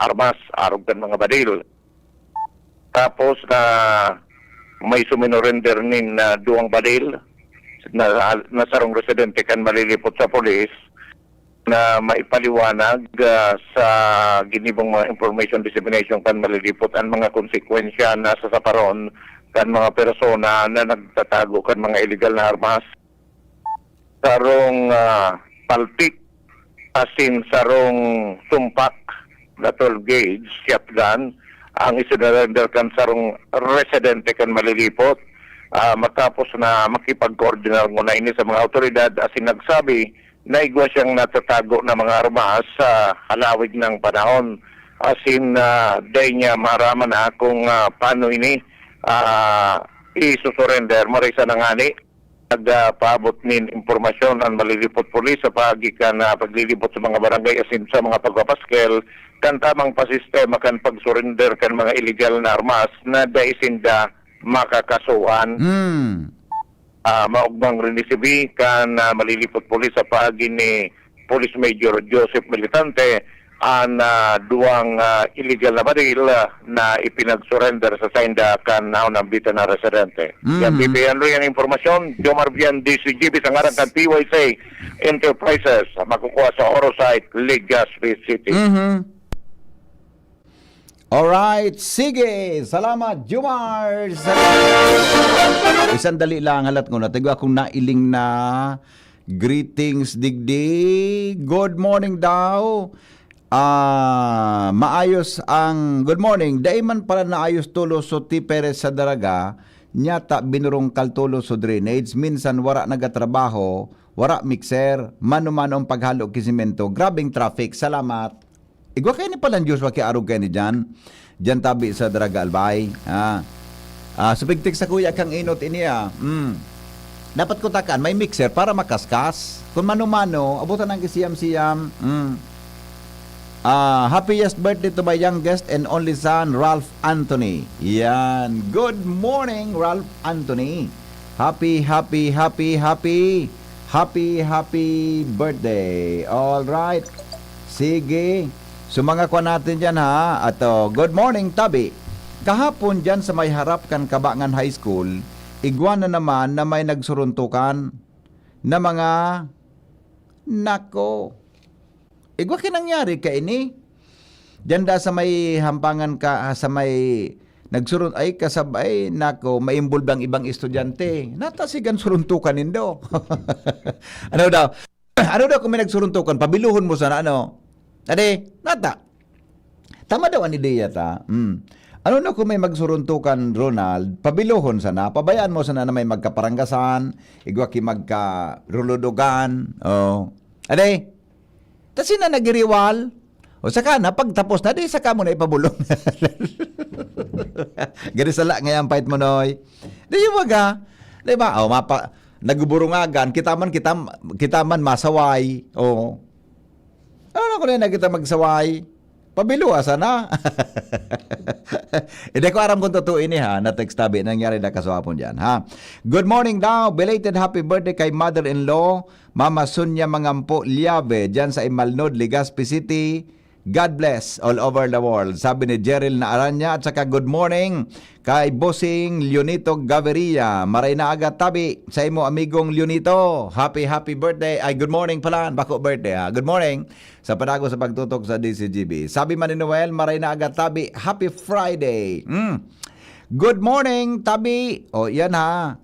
armas, arog kan mga badil. Tapos may suminorender nin duwang badil na sarong residente kan malilipot sa police na maipaliwanag sa ginibong mga information dissemination kan malilipot ang mga konsekwensya na sa saparon kan mga persona na nagtatago kan mga illegal na armas. Sarong palpik asin sarong tumpak na 12 gauge shotgun ang isinurrender kan sarong residente kan malilipot. Matapos na makipag-coordinate muna ini sa mga autoridad asin nagsabi na igwa siyang natatago na mga armas sa halawig ng panahon. Asin day niya maraman na kung paano ini isusurrender. Marisa na nga ni nagpaabot nin impormasyon ang malilipot pulis sa pagikan na paglilipot sa mga barangay asin sa mga pagpapaskel kan tamang pasistema kan pag-surrender kan mga illegal na armas na daisinda makakasuhan. Maugmang rinisibi kan malilipot pulis sa paagi ni Police Major Joseph Militante ang duwang illegal na baril na ipinag-surrender sa sainda kan naunambitan na residente. Yan BPN rin ang informasyon. Jomar Vian, DCGB sa ngaran kan PYC Enterprises makukuha sa Orosite, Legazpi City. Alright, sige. Salamat, Jomar. Isang dali lang, halat ko na. Tigo akong nailing na. Greetings, digdi. Good morning daw. Maayos ang good morning. Daiman pala naayos tulo so ti Perez sa daraga. Nyata binurong kaltulo so drainage. Minsan wara nagatrabaho. Wara mixer. Mano-mano ang paghalo kisimento. Grabing traffic. Salamat. Igwa kayo ni palang Joshua kaya arog kayo ni Jan. Jan tabi sa Daraga Albay. Subigtik sa kuya kang inot iniya. dapat kutakan may mixer para makaskas. Kung mano-mano, abutan ng kisiyam-siyam. Happiest birthday to my youngest and only son, Ralph Anthony. Yan. Good morning, Ralph Anthony. Happy birthday. All right. Sige. Sumanga ko natin dyan ha. At good morning, Tabi. Kahapon dyan sa may harap kan Kabangan High School, igwan na naman na may nagsuruntukan na mga nako. Igwa kinangyari ka ini. Diyan da sa may hampangan ka, sa may nagsurun ay kasabay nako, may involve ang ibang estudyante. Natasigan suruntukan nindo. Ano daw? Ano daw kung may nagsuruntukan, pabiluhon mo sana ano? Ade, nata. Tama daw ang ideya ta. Ano na kung may magsuruntukan, Ronald, pabiluhon sana, pabayaan mo sana na may magkaparanggasan, igwa ki magkaruludugan, Ade, tas na nagiriwal, o saka na, pagtapos na, di saka mo na ipabulong. Gani sala ngayon, pahit mo noy. Di yung waga, di ba? Nagburungagan, kita man masaway, Ano ko na kita magsaway? Pabiluwa sana. Hindi ko aram kung totoo ini ha, na text tabi, nangyari na kaswapon dyan ha. Good morning daw, belated happy birthday kay mother-in-law, Mama Sunya Mangampo Liave, dyan sa Imalnod, Legazpi City. God bless all over the world. Sabi ni Jeril na Aranya, at saka good morning kay Bossing Leonito Gaviria. Maray na agad tabi sa imo amigong Leonito. Happy birthday. Ay, good morning pala. Bako birthday ha. Good morning sa panago sa pagtutok sa DCGB. Sabi man ni Noel, maray na agad tabi. Happy Friday. Good morning, Tabi. Yan ha.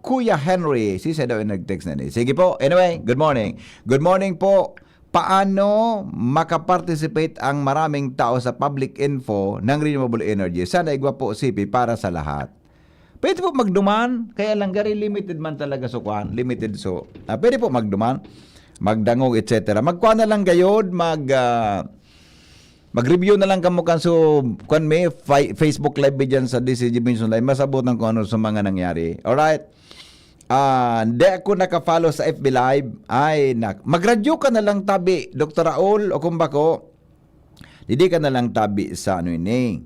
Kuya Henry. Sisa daw yung nag-text na ni. Sige po. Anyway, good morning. Good morning po. Paano makaparticipate ang maraming tao sa public info ng renewable energy? Sana igwa po, CP, para sa lahat. Pwede po magduman, kaya lang gari limited man talaga so kwan, limited so. Pwede po magduman, magdangog, etc. Magkuhan na lang gayod, mag-review na lang kamo kan so kwan may Facebook live dyan sa DCG Minson Live, masabot ng kung ano sa mga nangyari. Alright. Hindi ako naka-follow sa FB Live. Ay, mag-radyo ka na lang tabi, Dr. Raul, o kung bako, hindi ka na lang tabi sa ano ini,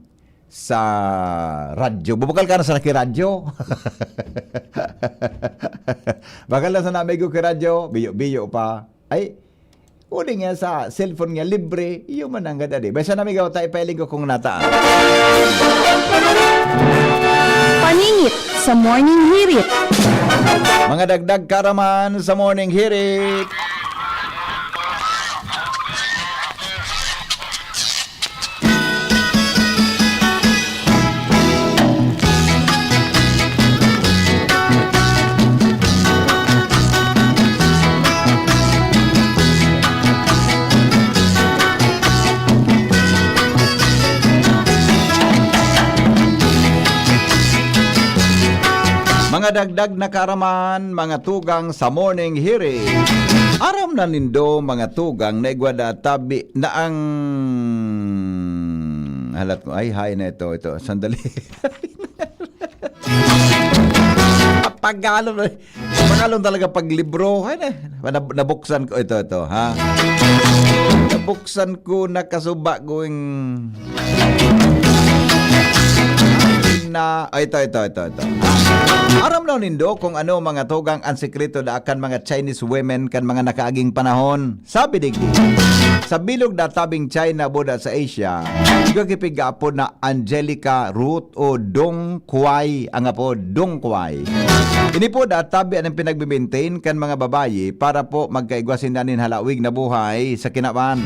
sa radyo. Bubukal ka na sa nakiradyo. Bakal na sa namin ko kiradyo, biyo-biyo pa. Ay, uli nga sa cellphone nga libre, iyo man ang ganda di. Basta namin gawa tayo, pailing ko kung nataan. Paningit sa Morning Hirit. Mga dagdag karaman sa Morning Hirit. Mga dagdag na kaaraman, mga tugang sa Morning Hearing. Aram na nindo mga tugang na igwada tabi na ang halat ko. Ay, hay na ito. Sandali. Pagalong talaga paglibro. Ay na, nabuksan ko. Ito, ha? Nabuksan ko, nakasuba going na ito. Aram na nindo kung ano mga tugang ang sekreto da akan mga Chinese women kan mga nakaaging panahon. Sabi digdi, sa bilog da tabing China boda sa Asia, gagipig apo na Angelica Ruth o Dong Quai, ang apo Dong Quai. Ini po da tabi ang pinagbi-maintain kan mga babayi para po magkaigwasin nanin halawig na buhay sa kinaban.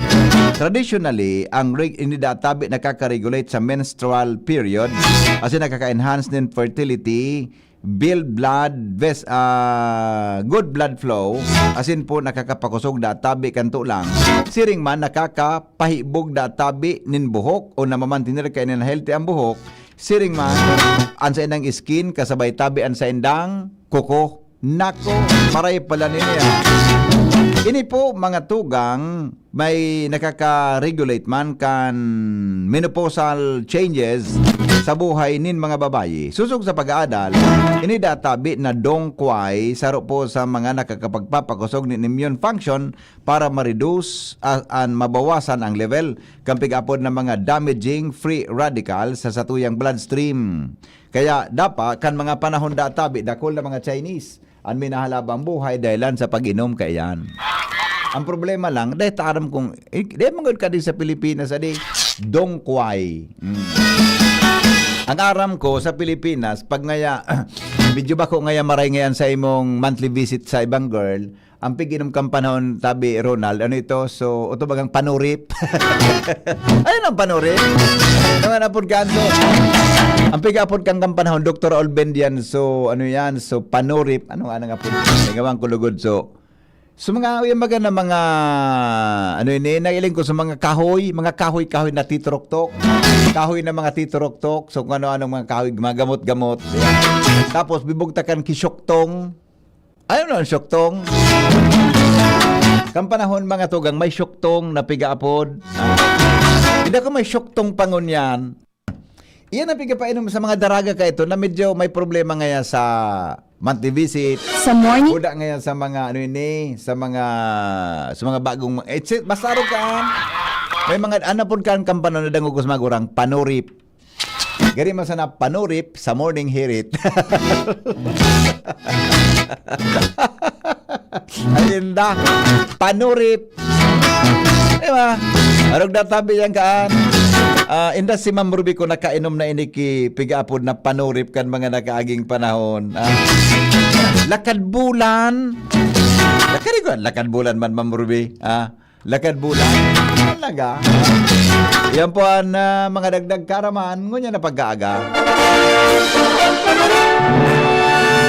Traditionally, ang ini da tabi nakaka-regulate sa menstrual period, kasi nakaka-enhance din fertility, build blood, good blood flow, asin po nakakapakusog da tabi kanto lang. Siring man nakakapahibog da tabi nin buhok o namamantinir kayo na healthy ang buhok. Siring man an sa indang skin kasabay tabi an sa indang kuko. Nako, maray pala niya. Ini po mga tugang may nakaka-regulate man kan menopausal changes sa buhay nin mga babayi. Susog sa pag-aadal, inidatabi na dongkway saro po sa mga nakakapagpapakusog ni immune function para ma-reduce and mabawasan ang level kampig-apod ng mga damaging free radicals sa satuyang bloodstream. Kaya dapat kan mga panahon databi dakol na mga Chinese ang minahalabang buhay dahilan sa pag-inom kayan. Ang problema lang, dahil taram kong, dahil mangod ka din sa Pilipinas, dongkway. Ang aram ko sa Pilipinas, pag ngaya, medyo ba ko ngaya maray ngayon sa imong monthly visit sa ibang girl, ang piginom kang panahon, tabi Ronald, ano ito? So, ito bagang panurip? Ayun ang panurip? Naman apod ka, so, ang pigapod kang panahon, Dr. Olbendian, so, ano yan? So, panurip, ano nga nga po? Nagawang kulugod, so, mga yung na mga ano ini nailing ko sa mga kahoy na titurok-tok. Kahoy na mga titurok-tok. So kung ano-anong mga kahoy, mga gamot-gamot. Tapos bibugtakan ki syoktong. Ano ang syoktong? Kang panahon mga tugang may syoktong na pigaapod. Hindi ko may syoktong pangon yan. Iyan ang pigapainom sa mga daraga ka ito na medyo may problema ngayon sa monthly visit. Sa morning? Buda ngayon sa mga ano ini, sa mga bagong basta ro ka. May mga anapon kan kampanon na dangugos magurang panurip. Gari masana panurip sa morning hirit. Ayunda panurip. Diba? Arog databi yan kaan. Inda si Ma'am Ruby ko nakainom na iniki pigaapod na panurip kan mga nakaaging panahon. Lakad bulan. Lakad bulan man Ma'am Ruby. Lakad bulan. Talaga. Yan po ang mga dagdag karaman. Ngunya na pag-aaga.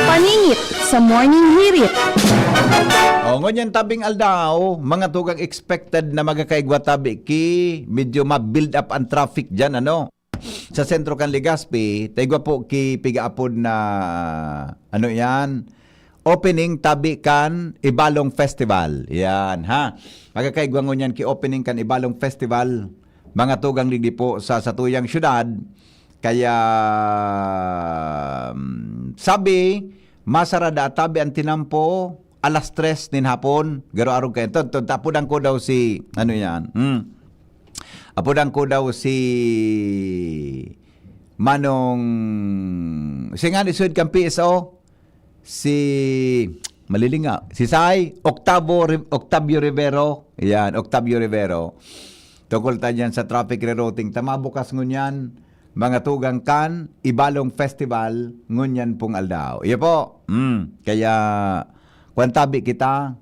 Paningit sa morning hirit. O, ngunyan tabing aldaw, mga tugang expected na magkakaigwa tabi ki medyo ma-build up ang traffic dyan, ano? Sa sentro kan Legazpi, taigwa po ki pigaapod na, ano yan? Opening tabi kan Ibalong Festival. Yan, ha? Magkakaigwa ngunyan ki opening kan Ibalong Festival, mga tugang ligdi po sa satuyang syudad. Kaya, sabi, masarada tabi ang tinampo, alas 3 nin hapon, garo arog kayo. Tapudang ko daw si, ano yan? Apudang ko daw si Manong, singa ni Sued kang PSO, si, malilinga, si Sai, Octavio Rivero, yan, Octavio Rivero. Tungkol tayo yan sa traffic rerouting. Tama bukas ngunyan, mga tugang kan, Ibalong Festival, ngunyan pong aldaw. Iya po, kaya, kung tabi kita,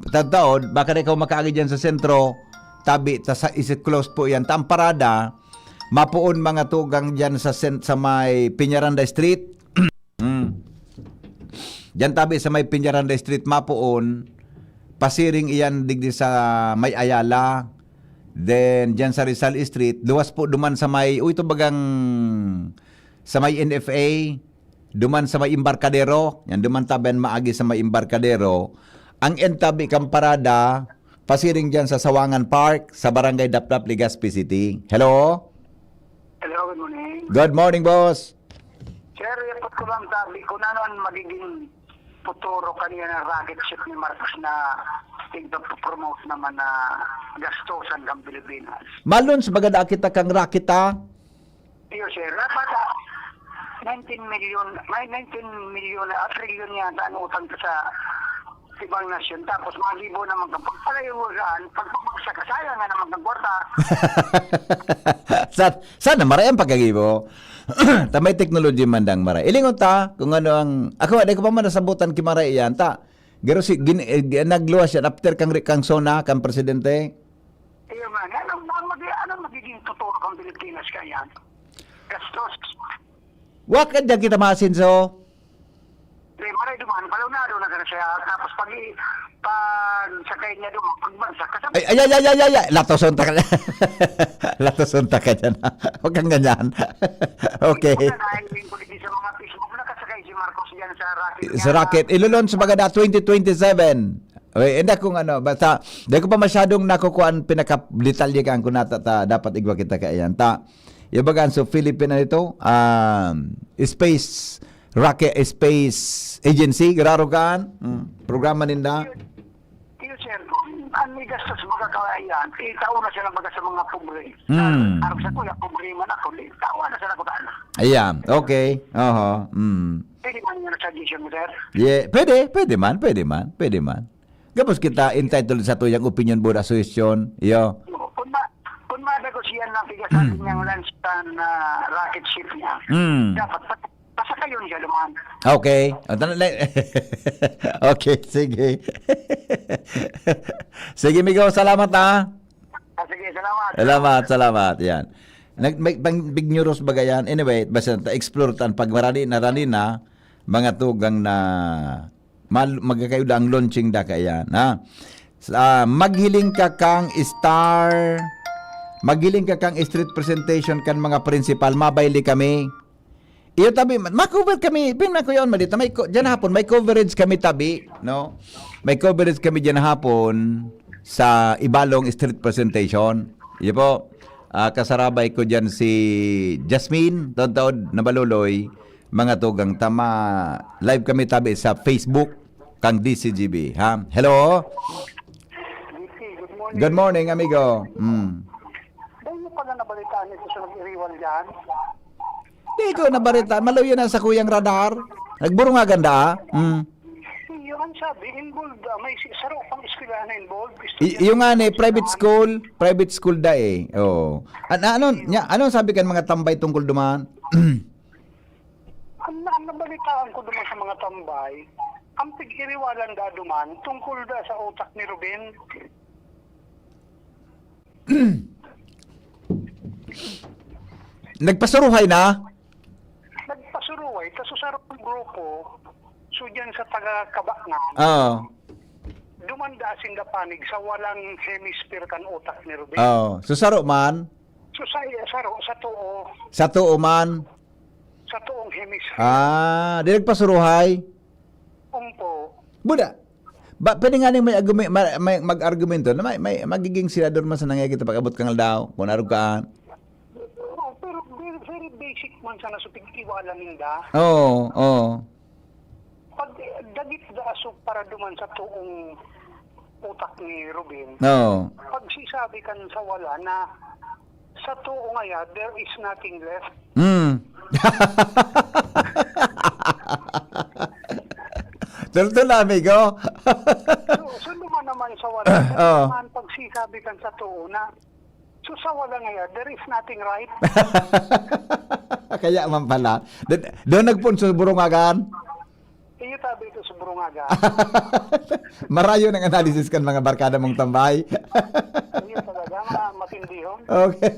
tataon, baka na ikaw makaagi dyan sa sentro, tabi, isit close po yan, tamparada, mapuon mga tugang dyan sa may Piñaranda Street, dyan tabi sa may Piñaranda Street, mapuon, pasiring iyan digdi sa may Ayala, then dyan sa Rizal Street, luwas po duman sa may, ito bagang, sa may NFA, duman sa may Embarcadero, yan duman taben maagi sa may Embarcadero, ang entabi kang parada, pasiring dyan sa Sawangan Park, sa Barangay Daplap, Legazpi City. Hello? Hello, good morning. Good morning, boss. Sir, yapot ko lang sabi kung ano ang magiging futuro kanina ng rocket ship ni Marcos na tigdo-promote naman na gastusan ng Pilipinas. Malon, sa bagada kita kang rakita? Iyo, sir. Dapat 19 million trillion yata ang utang sa ibang nasyon. Tapos mga libo naman kang pagpalayugan, pagpapagsa kasayang nga naman kang kwarta. Sana maray ang pagkagibo. Tamay technology mandang maray. Ilingon ta kung ano ang ako di ko pa man nasabutan ki maray yan ta. Gero si nagluwas yan after kang sona kang presidente. Iyo man, anong magiging futuro kang Pilipinas kaya? Gastos. Wakad dyan kita masin so. Maray duman, palunado na ka na siya. Tapos pag sakay niya duman, pagbansa ka sa... Ay. Latosonta ka dyan. Latosonta ka dyan. Huwag kang ganyan. Okay. Sa mga Facebook, nakasakay si Marcos dyan sa racket. Sa racket. Ilulon sa bagada 2027. Hindi kung ano, basta, di ko pa masyadong nakukuhaan pinaka-detalye kang kung dapat igwa kita kaya yan. Ibagan so Philippine ito, Space Rocket Space Agency, gararugan, programa ninda. Iyo, sir, kung ang may gastos magkakayan, itaon na sila baga sa mga pobre. Arap sa kuya, pobre man ako, itaon na sila ko tayo. Ayan, okay. Oho. Pwede man yung suggestion mo, sir? Yeah, pwede man. Gapos kita entitled sa tuyang opinion board association. Iyo. Kung madagosiyan lang tigasan niyang Lanstan na rocket ship niya, dapat pasakayon siya lumahan. Okay. Okay, sige. Sige, Migo, salamat ha. Sige, salamat. Salamat. Yan. May big news bagayan. Anyway, basta explore tan pag marani na mga tugang na magkakayo ang launching da kayan, ha. Maghiling ka kang street presentation kan mga principal, mabayli kami. Iyo tabi, ma-cover kami, pinma ko yun, malita, dyan hapon, may coverage kami tabi, no? May coverage kami dyan hapon sa Ibalong street presentation. Iyo po, kasarabay ko dyan si Jasmine, taon-taon na Baluloy, mga tugang tama, live kami tabi sa Facebook, kang DCGB, ha? Hello? Good morning, amigo. Dahil mo pala nabalitaan ito sa nag-iriwal dyan? Di ko nabarita. Malayo na sa kuyang radar. Nagburo nga ganda. Yung ang sabi, involved, may saro pang eskwela na involved. Yung nga ni, private school da eh. Oh. Ano sabi kan mga tambay tungkol duman? Ang nabalitaan ko duman sa mga tambay, ang pag-iriwalan da duman, tungkol da sa utak ni Ruben. Nagpasuruhay na? Nagpasuruhay, kaso sa grupo, so dyan sa taga-Kabangan, dumanda asin da panig sa walang hemisphere kan utak ni Ruben. So saro man? So saro, sa tuo. Sa tuo man? Sa tuong hemisphere. Di nagpasuruhay? Umpo. Buda. Pwede nga may mag-argumento na may magiging senador man sa nangyayari kita pag-abot kang daw, kung narugaan. Pero very basic man sana sa pag-iwala ninda. Oo. Pag dagit da asok para duman sa tuong utak ni Ruben. Oo. Pag sisabi kan sa wala na sa tuo ngaya, there is nothing left. Tultul amigo. So naman sa wala. Naman pag sisabi kan sa tuo na so sa wala ngaya, there is nothing right. Kaya man pala. Doon nagpunso burungagan. Iyo tabi ito sa burungagan. Marayo ng analysis kan mga barkada mong tambay. Iyo talaga, matindi yun. Okay.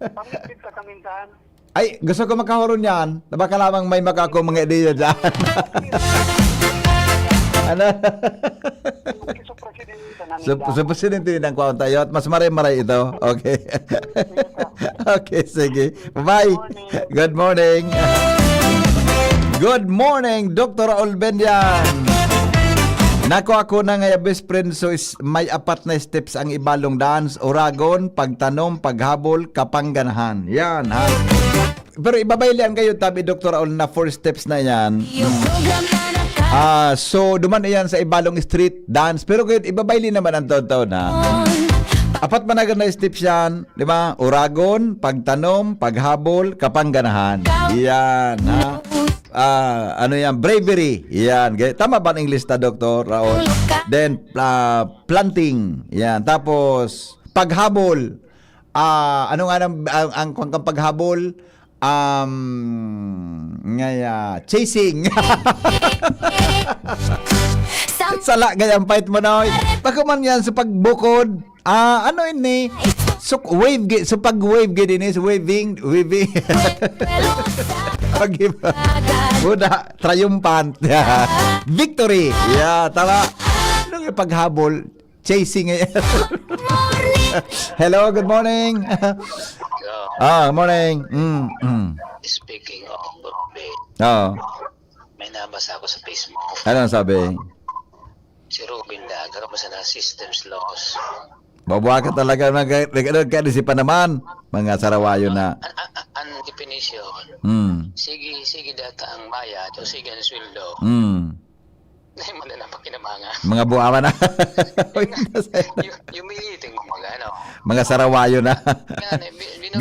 Pamipit ka kamintahan. Ay, gusto ko makahoron yan. Baka lamang may makako mga ideya dyan. Ano? So, presidente ng Kuantayot. Mas maray-maray ito. Okay. Okay, sige. Bye-bye. Good morning. Good morning, Dr. Raul Bendian. Nako ako na nga best friend, so may apat na steps ang Ibalong dance: oragon, pagtanom, paghabol, kapangganahan. Yan, ha? Pero ibabaylian kayo tabi, Dr. Raul, na 4 steps na yan. So duman iyan sa Ibalong street dance, pero kayo ibabayli naman ang taon-taon, ha? Apat managan na steps yan, di ba? Oragon, pagtanom, paghabol, kapangganahan. Yan, ha? Ano yan? Bravery. Yan. Tama ba ang English ta, Dr. Raul? Then, planting. Yan. Tapos, paghabol. Ano nga ang paghabol? Chasing. Sala, gayang fight mo na. Baka man yan sa pagbukod. Ano ini? So, wave. So, pag-wave gini is waving. Buda, triumphant. Victory. Yeah, tama. Ano yung paghabol? Chasing. Hello, good morning. Morning. Speaking of Ruben, may nabasa ako sa Facebook. Ano sabi? Si Ruben Daga, kapasa na systems loss. Babuha ka talaga nagkaisipan naman. Mga sarawayo na. Ang definition, sige data ang bayad o sige ang sweldo. Dahil mo na pakinabangan. Mga buhawa na. Yung meeting mo mga Mga sarawayo na.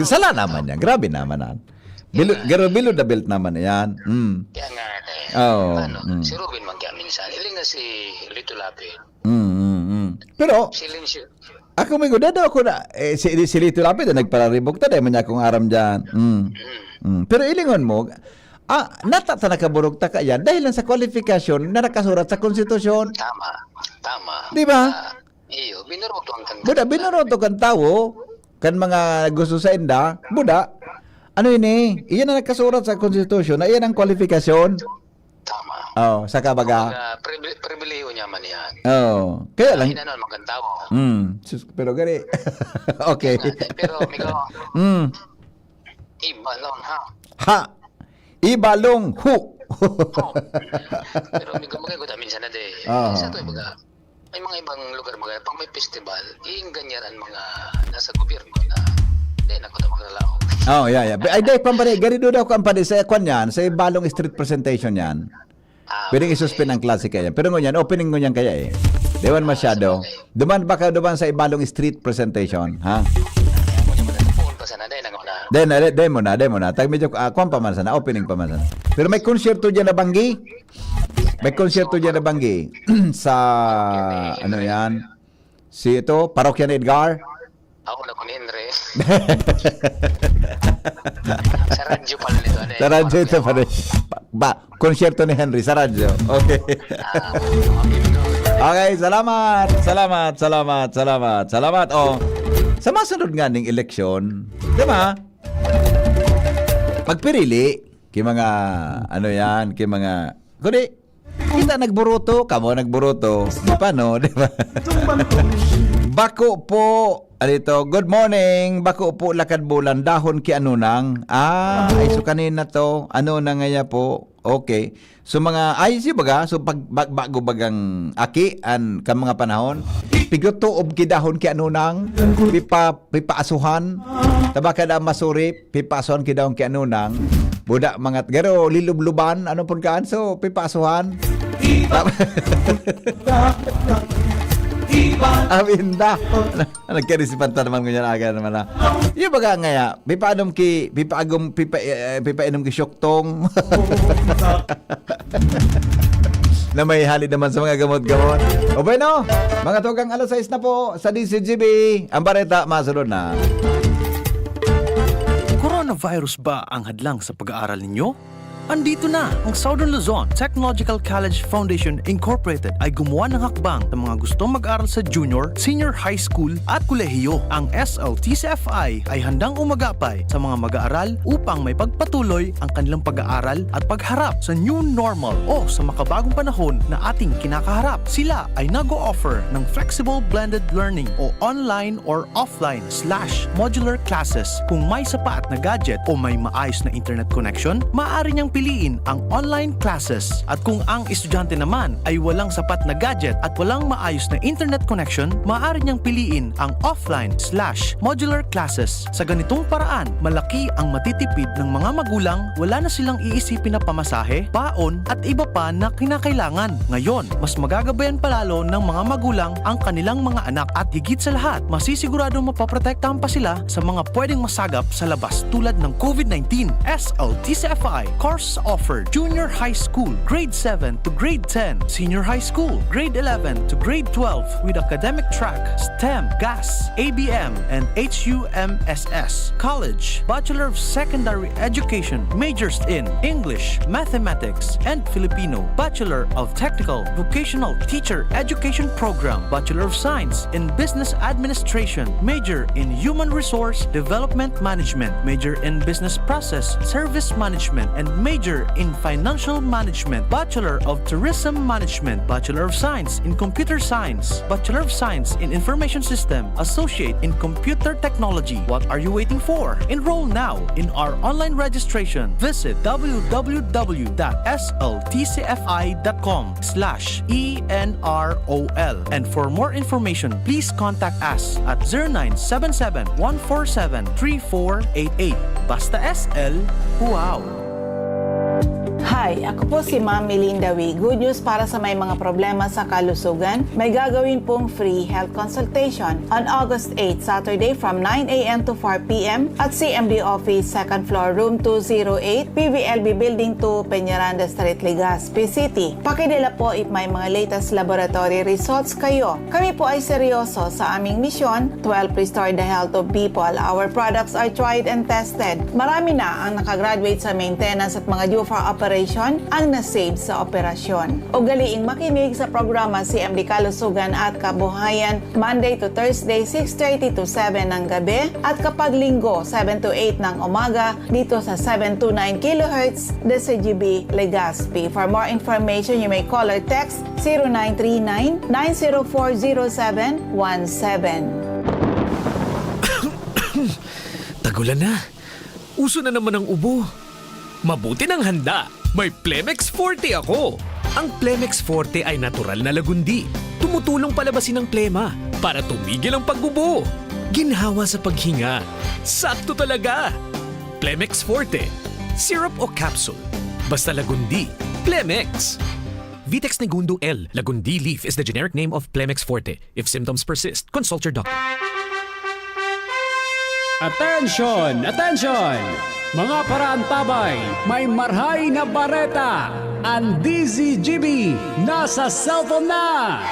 Sala naman yan. Grabe naman yan. Below the belt naman yan. Kaya nga si Ruben magkaya minsan. Iling nga si Lito Lapid. Pero, Silensyo. ako may guda daw ako na, si Lito Lapid na nagpararibok ta, dahil man niya akong aram dyan. Pero ilingon mo, natata nakaburog ta ka yan, dahil lang sa kwalifikasyon na nakasurat sa konstitusyon. Tama. Di ba? Iyo, binuroto ang kanta. Buda, binuroto kan tao, kan mga gusto sa inda, buda, ano yun iyan na nakasurat sa konstitusyon, na iyan ang kwalifikasyon. Tama. Saka baga. Pribileyo niya man yan. Kaya lang. Hinanon magkantawo. Pero gani. Okay. Pero, Migo, iba lang, Ha? Ibalong hu. Pero Migo, magkaguta minsan na de. Sa ito, baga, may mga ibang lugar, baga, pag may festival, ganyan mga nasa gobyerno na, hindi, nakuta maglalaw. Yeah. Ay, dahil pampani, gari doon ako pampani sa kwan yan, sa Ibalong street presentation yan. Pwedeng isuspend ang klase kaya. Pero ngunyan, opening ngunyan kaya Dewan masyado. Duman baka duman sa Ibalong street presentation, ha? Demo na. Tag medyo kwan pa man sana, opening pa man sana. Pero may konsyerto diyan na Banggi. Sa ano yan? Si ito, Parokya ni Edgar. Ako na ko ni Henry. Sa radyo pala nito. Sa radyo ito pa rin. Konsyerto ni Henry sa radyo. Okay. Okay, salamat. Sa masunod nga ning eleksyon, di ba? Pagpirili, kay mga, kundi, kita nagburuto, kamo nagburuto. Di pa, no? Di ba? Bako po, good morning. Bako po lakad bulan dahon ki anunang. Ay so kanina to. Ano na ngaya po? Okay. So mga baga, so bago bagang aki an kan mga panahon. Pigoto ob ki dahon ki anunang. Pipa asuhan. Tabaka da masuri, pipa asuhan ki dahon ki anunang. Budak mangat garo lilubluban ano pun kaan so pipa asuhan. Aminda. Nagkarisipan ta naman ganyan aga naman na. Yung baga ngaya, pipa inom ki syoktong. Na may halid naman sa mga gamot-gamot. O bueno, mga tugang alas 6 na po sa DCGB. Ang bareta, masunod na. Coronavirus ba ang hadlang sa pag-aaral ninyo? Andito na ang Southern Luzon Technological College Foundation Incorporated ay gumawa ng hakbang sa mga gustong mag-aral sa junior, senior high school at kolehiyo. Ang SLTCFI ay handang umagapay sa mga mag-aaral upang may pagpatuloy ang kanilang pag-aaral at pagharap sa new normal o sa makabagong panahon na ating kinakaharap. Sila ay nag-o-offer ng flexible blended learning o online or offline/modular classes. Kung may sapat na gadget o may maayos na internet connection, maaari niyang piliin ang online classes. At kung ang estudyante naman ay walang sapat na gadget at walang maayos na internet connection, maaari niyang piliin ang offline/modular classes. Sa ganitong paraan, malaki ang matitipid ng mga magulang, wala na silang iisipin na pamasahe, baon at iba pa na kinakailangan. Ngayon, mas magagabayan palalo ng mga magulang ang kanilang mga anak at higit sa lahat, masisiguradong mapaprotektahan pa sila sa mga pwedeng masagap sa labas tulad ng COVID-19. SLTCFI course offered junior high school, grade 7 to grade 10, senior high school, grade 11 to grade 12 with academic track, STEM, GAS, ABM, and HUMSS. College, Bachelor of Secondary Education, majors in English, Mathematics, and Filipino. Bachelor of Technical Vocational Teacher Education Program, Bachelor of Science in Business Administration, major in Human Resource Development Management, major in Business Process Service Management, and major major in Financial Management, Bachelor of Tourism Management, Bachelor of Science in Computer Science, Bachelor of Science in Information System, Associate in Computer Technology. What are you waiting for? Enroll now in our online registration. Visit www.sltcfi.com/ENROL. And for more information, please contact us at 0977-147-3488. Basta SL, wow! Hi, ako po si Ma'am Melinda Wee. Good news para sa may mga problema sa kalusugan. May gagawin pong free health consultation on August 8, Saturday from 9 a.m. to 4 p.m. at CMD Office, 2nd floor, room 208, PVLB Building 2, Peñaranda Street, Legazpi City. Pakidala po if may mga latest laboratory results kayo. Kami po ay seryoso sa aming misyon to help restore the health of people. Our products are tried and tested. Marami na ang nakagraduate sa maintenance at mga due for operation ang nasave sa operasyon. Ugaliing makinig sa programa CMD Kalusugan at Kabuhayan Monday to Thursday 6:30 to 7 ng gabi at kapag linggo 7 to 8 ng umaga dito sa 729 kHz DCGB Legazpi. For more information, you may call or text 0939-904-0717. Tagulan na. Uso na naman ang ubo. Mabuti ng handa. May Plemex Forte ako. Ang Plemex Forte ay natural na lagundi. Tumutulong palabasin ang plema para tumigil ang pagbubo. Ginhawa sa paghinga. Sakto talaga. Plemex Forte. Syrup o capsule. Basta lagundi. Plemex. Vitex Negundo L. Lagundi leaf is the generic name of Plemex Forte. If symptoms persist, consult your doctor. Attention! Attention! Mga paraantabay, may marhay na bareta! Ang DZGB nasa cellphone na!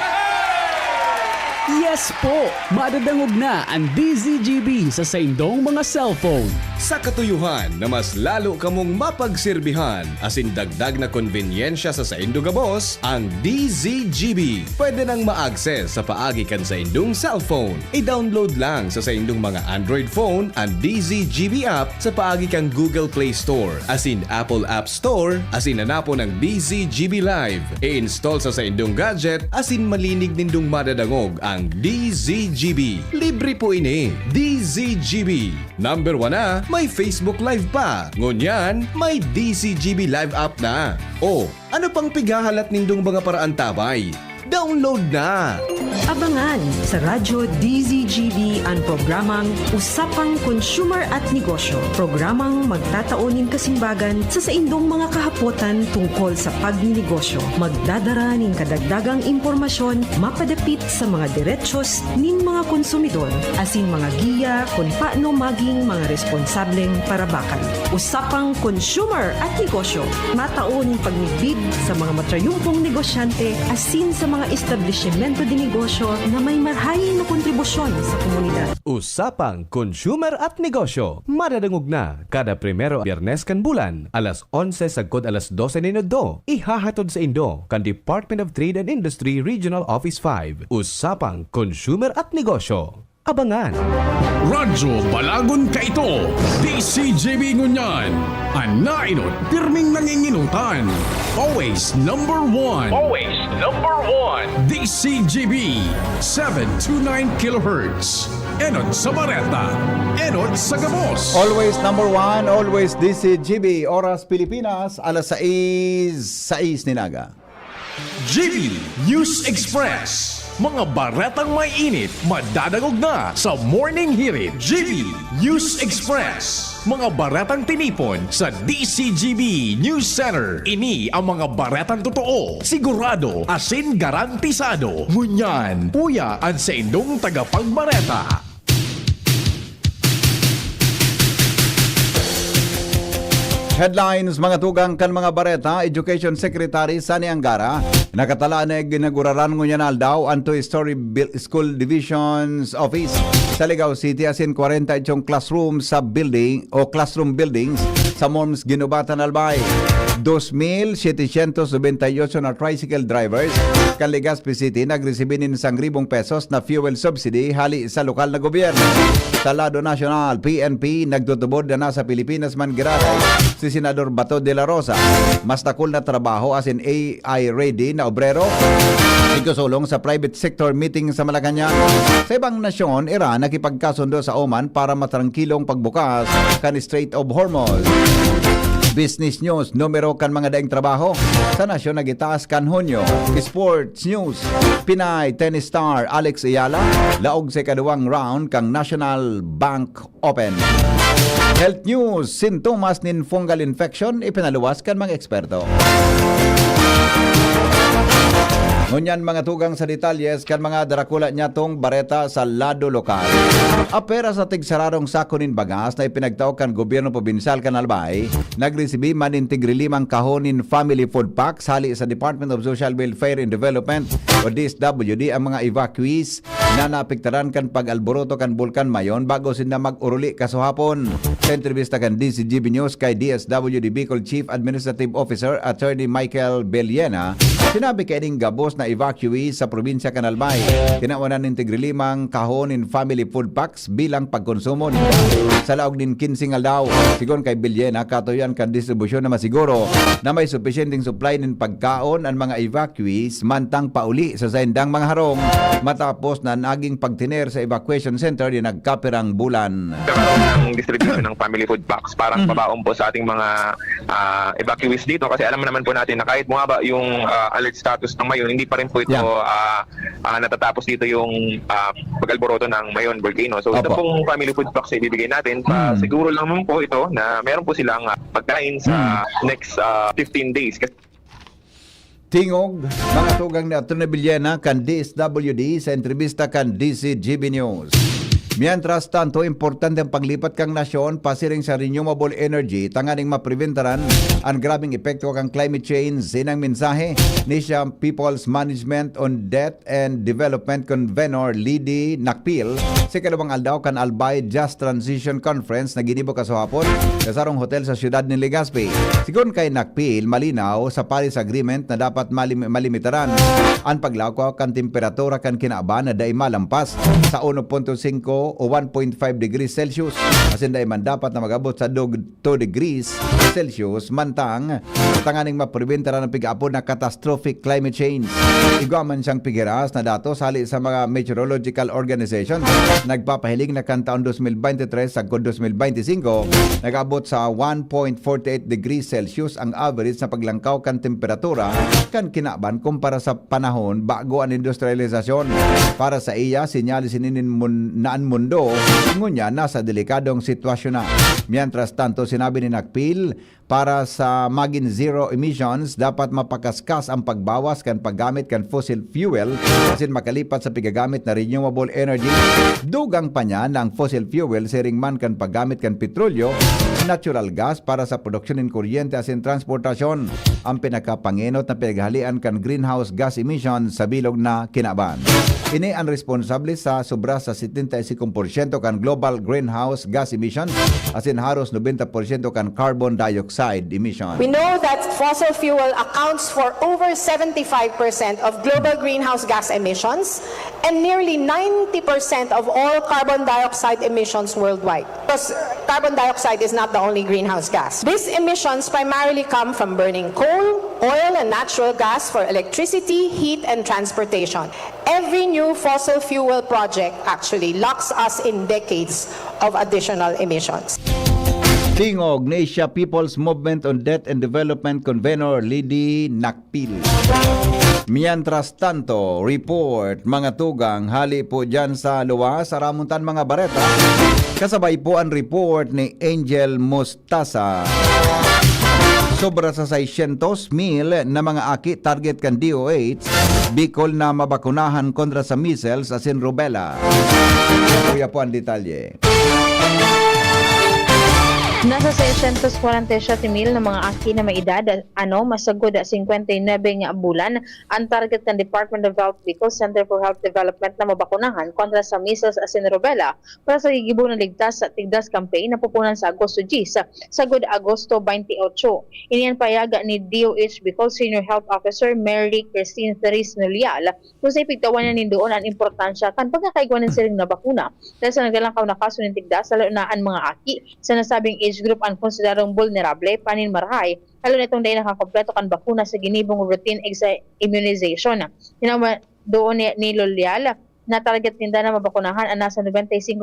Yes po! Madadangog na ang DZGB sa saindong mga cellphone. Sa katuyuhan na mas lalo kamong mapagserbihan asin dagdag na konbenyensya sa saindong gabos, ang DZGB pwede nang ma-access sa paagi kan sa indong cellphone. I-download lang sa saindong mga Android phone ang DZGB app sa paagi kang Google Play Store asin Apple App Store asin hanapon ang DZGB Live. I-install sa saindong gadget asin malinig nindong madadangog ang DZGB. Libre po ini. DZGB. Number 1 na, may Facebook Live pa. Ngunyan, may DZGB Live app na. O, ano pang pigahalat nindong mga paraan tabay? Download na! Abangan sa Radyo DZGB ang programang Usapang Consumer at Negosyo. Programang magtataunin kasimbagan sa saindong mga kahapotan tungkol sa pagninegosyo. Magdadara ning kadagdagang impormasyon mapadapit sa mga diretsyon ning mga konsumidor asin mga giya kung paano maging mga responsableng parabakan. Usapang Consumer at Negosyo. Mataon pagnibid sa mga matrayumpong negosyante asin sa mga establishmento de negosyo na may marhayin na kontribusyon sa komunidad. Usapang Consumer at Negosyo. Madadangog na kada primero Biyernes kan bulan, alas 11 sagkod alas 12 minuto. Ihahatod sa Indo kan Department of Trade and Industry Regional Office 5. Usapang Consumer at Negosyo. Abangan! Radyo Balagon ka ito, DCGB Ngunyan, anainot, pirming nanginginutan. Always number one. Always number one. DCGB, 729 kHz. Enot sa Bareta, enot sa Gabos. Always number 1, always DCGB, Oras Pilipinas, alas 6 ninaga. GB News Express. Mga baretang may init, madadagog na sa Morning Hirit. GB News Express. Mga baretang tinipon sa DCGB News Center. Ini ang mga baretang totoo, sigurado, asin garantisado. Ngunyan, puya ang sa indong tagapagbareta. Headlines mga tugang kan mga bareta. Education Secretary Sani Angara nakatala na ginaguraran ngunyan aldaw ang two-story school divisions office sa Ligao City asin 48 classroom sa building o classroom buildings sa Moms Ginubatan Albay. 2,798 na tricycle drivers kan Legazpi City nagresibinin sang ₱1,000 na fuel subsidy hali sa lokal na gobyerno. Sa lado nasyonal, PNP nagtutubod na nasa Pilipinas man giraday si Senador Bato de la Rosa. Mas takul na trabaho as in AI ready na obrero ikusulong sa private sector meeting sa Malacanang. Sa ibang nasyon, Iran nakipagkasundo sa Oman para matrangkilong pagbukas kan Strait of Hormuz. Business news, numero kan mga daing trabaho sa nasyon nagitaas kan Hunyo. Sports news, Pinay tennis star Alex Ayala laog sa kaduwang round kang National Bank Open. Health news, sintomas nin fungal infection ipinaluwas kan mga eksperto. Ngunyan mga tugang sa detalyes kan mga darakula niya tong bareta sa lado lokal. Apera sa tigsararong sako nin bagas na ipinagtaw kan gobyerno probinsal kan Albay, nagresibi man in tigri 5 kahonin family food packs hali sa Department of Social Welfare and Development o DSWD ang mga evacuees na naapektaran kan pag-alboroto kan Bulkan Mayon bago sila mag-uruli kasuhapon. Sa entrevista kan DCGB News kay DSWD Bicol Chief Administrative Officer Attorney Michael Beliena, sinabi kay ding gabos na evacuees sa probinsya kan Albay. Tinawanan ng tigri 5 kahon in family food packs bilang pagkonsumo nila. Sa laog din 15 aldaw. Sigon kay Beliena, katuyan kan distribusyon na masiguro na may sufficienting supply ng pagkaon ang mga evacuees mantang pauli sa saindang mga harong matapos na naging pagtiner sa evacuation center di nagkapirang bulan. Ang distribution ng family food packs parang pabaon po sa ating mga evacuees dito kasi alam naman po natin na kahit bumaba yung alert status ng Mayon, hindi pa rin po ito natatapos dito yung pag-alboroto ng Mayon volcano. So ito pong family food packs ay ibibigay natin. Siguro lang naman po ito na meron po silang pagkain sa next 15 days. Tingog, mga tugang ni Atty. Beliena kan DSWD sa entrevista kan DCGB News. Mientras tanto, importante ang paglipat kang nasyon pasiring sa renewable energy tanganing mapreventaran ang grabing epekto kang climate change. Sinang mensahe ni siya People's Management on Debt and Development Convenor Lidi Nakpil sa kalawang aldaw kan Albay Just Transition Conference na ginibo kasuhapon sa sarong hotel sa siyudad ni Legazpi. Sigon kay Nakpil, malinaw sa Paris Agreement na dapat malimitaran ang paglakaw kan temperatura kan kinaaban na day malampas sa 1.5 o 1.5 degrees Celsius. Asin dahil man dapat na magabot sa 2 degrees Celsius mantang tanganing mapreventa ng pig-apon na catastrophic climate change. Iguaman siyang pigiras na datos hali sa mga meteorological organization. Nagpapahiling na kan taon 2023 sa 2025 nagabot sa 1.48 degrees Celsius ang average na paglangkaw kan temperatura kan kinaban kumpara sa panahon bago ang industrialisasyon. Para sa iya, sinyalis naan mundo, ngunya nasa delikadong sitwasyon na. Mientras tanto, sinabi ni Nakpil, para sa maging zero emissions, dapat mapakaskas ang pagbawas kan paggamit kan fossil fuel kasi makalipat sa pigagamit na renewable energy. Dugang pa niya ng fossil fuel siring man kan paggamit kan petrolyo, natural gas para sa produksyon ng kuryente asin transportasyon. Ang pinakapanginot na pinaghalian kan greenhouse gas emissions sa bilog na kinaban. Ini ang responsable sa sobra sa 75% kan global greenhouse gas emissions asin haros 90% kan carbon dioxide emissions. We know that fossil fuel accounts for over 75% of global greenhouse gas emissions and nearly 90% of all carbon dioxide emissions worldwide. Because carbon dioxide is not the only greenhouse gas. These emissions primarily come from burning coal, oil, and natural gas for electricity, heat, and transportation. Every new fossil fuel project actually locks us in decades of additional emissions. Tingog ni Asia People's Movement on Debt and Development Convenor Lidi Nakpil. Mientras tanto, report mga tugang hali po dyan sa luwas sa Ramuntan mga bareta. Kasabay po ang report ni Angel Mustasa. Sobra sa 600,000 na mga aki target kan DOH Bicol na mabakunahan kontra sa measles asin rubella. Kuya po ang detalye. Nasa 647,000 na mga aki na may edad, masagod 59 nga bulan, ang target ng Department of Health Bicol Center for Health Development na mabakunahan kontra sa measles asin rubella para sa gigibo ng ligtas sa tigdas campaign na pupunan sa Agosto 10, sagod Agosto 28. Iniyan payaga ni DOH Bicol Senior Health Officer Mary Christine Therese Nolial kung sa ipigtawan na nindoon ang importansya kan pagkakaigwan ng siling na bakuna dahil sa naglalangkaw na kaso ng tigdas sa launaan mga aki sa nasabing age group ang konsiderong vulnerable panin marahay lalo na itong dahil nakakompleto kan bakuna sa ginibong routine immunization. Tinawa doon ni Lolial na target ninda na mabakunahan ang nasa 95%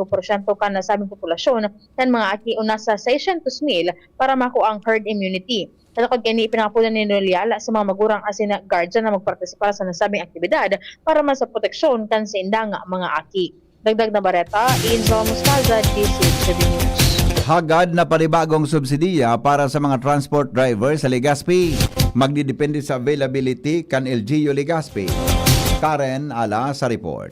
kan nasabing populasyon ng mga aki o nasa 600,000 para makuha ang herd immunity. Talakod kaya ni ipinakapunan ni Lolial sa mga magurang asin na guardian na magpartisipar sa nasabing aktibidad para man sa proteksyon kan sa indang mga aki. Dagdag na bareta, Inzo Muscaza, DCTV News. Hagad na panibagong subsidiya para sa mga transport driver sa Legazpi. Magdidepende sa availability kan LGU Legazpi. Karen Ala sa report.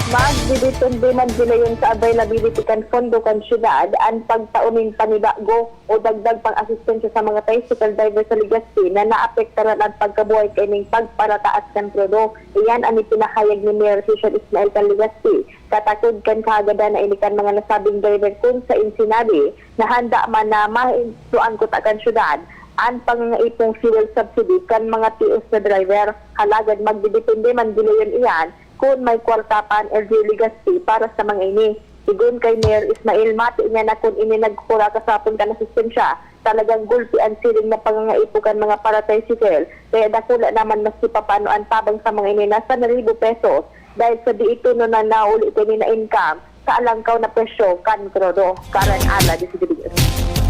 Magdidepende man sila yun sa availability kan fondo kan syudad ang pagtauning panibago o dagdag pang asistensya sa mga tricycle driver sa Legazpi na naapektaran ang pagkabuhay kaning pagparataas kan prodo. Iyan ang ipinahayag ni Mayor Cesar Ismael kan Legazpi. Katakod kan kaagada na inikan mga nasabing driver kung sa insinabi na handa man na mahinsuan ko kan syudad ang pangangaipong fuel subsidy kan mga TS na driver. Halagad magdidepende man sila yun iyan kung may kwartapan LG Legazpi para sa mga ini. Sigun kay Mayor Ismael, mati niya na kung ini nagkura kasapon ka na sistemsya, talagang gulpi ang siling na pangangaipukan mga para-tricycle. Kaya dakula naman mas papano ang tabang sa mga ini nasa 1,000 pesos dahil sa di ito no na nauli ko na income sa alangkaw na presyo kan krodo. Karen Ala, DCTV.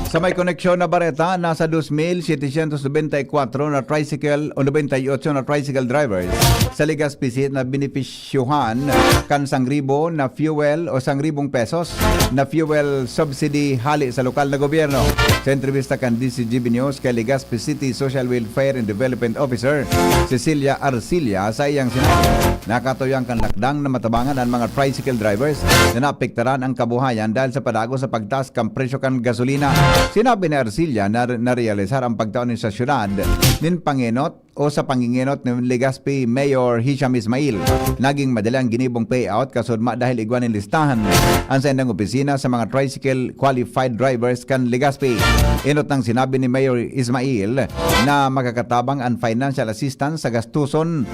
Sa may koneksyon na bareta, nasa 2,794 na tricycle o 98 na tricycle drivers sa Legazpi City na benefisyuhan kan 1,000 na fuel o 1,000 pesos na fuel subsidy hali sa lokal na gobyerno. Sa entrevista kan DCGB News kay Legazpi City Social Welfare and Development Officer Cecilia Arcilla sa iyang sinabi, nakatuyang kan lakdang na matabangan ang mga tricycle drivers na naapektaran ang kabuhayan dahil sa padago sa pagtaas kan presyo kan gasolina. Sinabi ni Arcilla na narealisar ang pagtaon sa syudad nin panginot o sa panginginot ni Legazpi Mayor Hisham Ismail. Naging madali ang ginibong payout kasudma dahil igwanin listahan ang sa indang opisina sa mga tricycle qualified drivers kan Legazpi. Inot nang sinabi ni Mayor Ismail na makakatabang ang financial assistance sa gastuson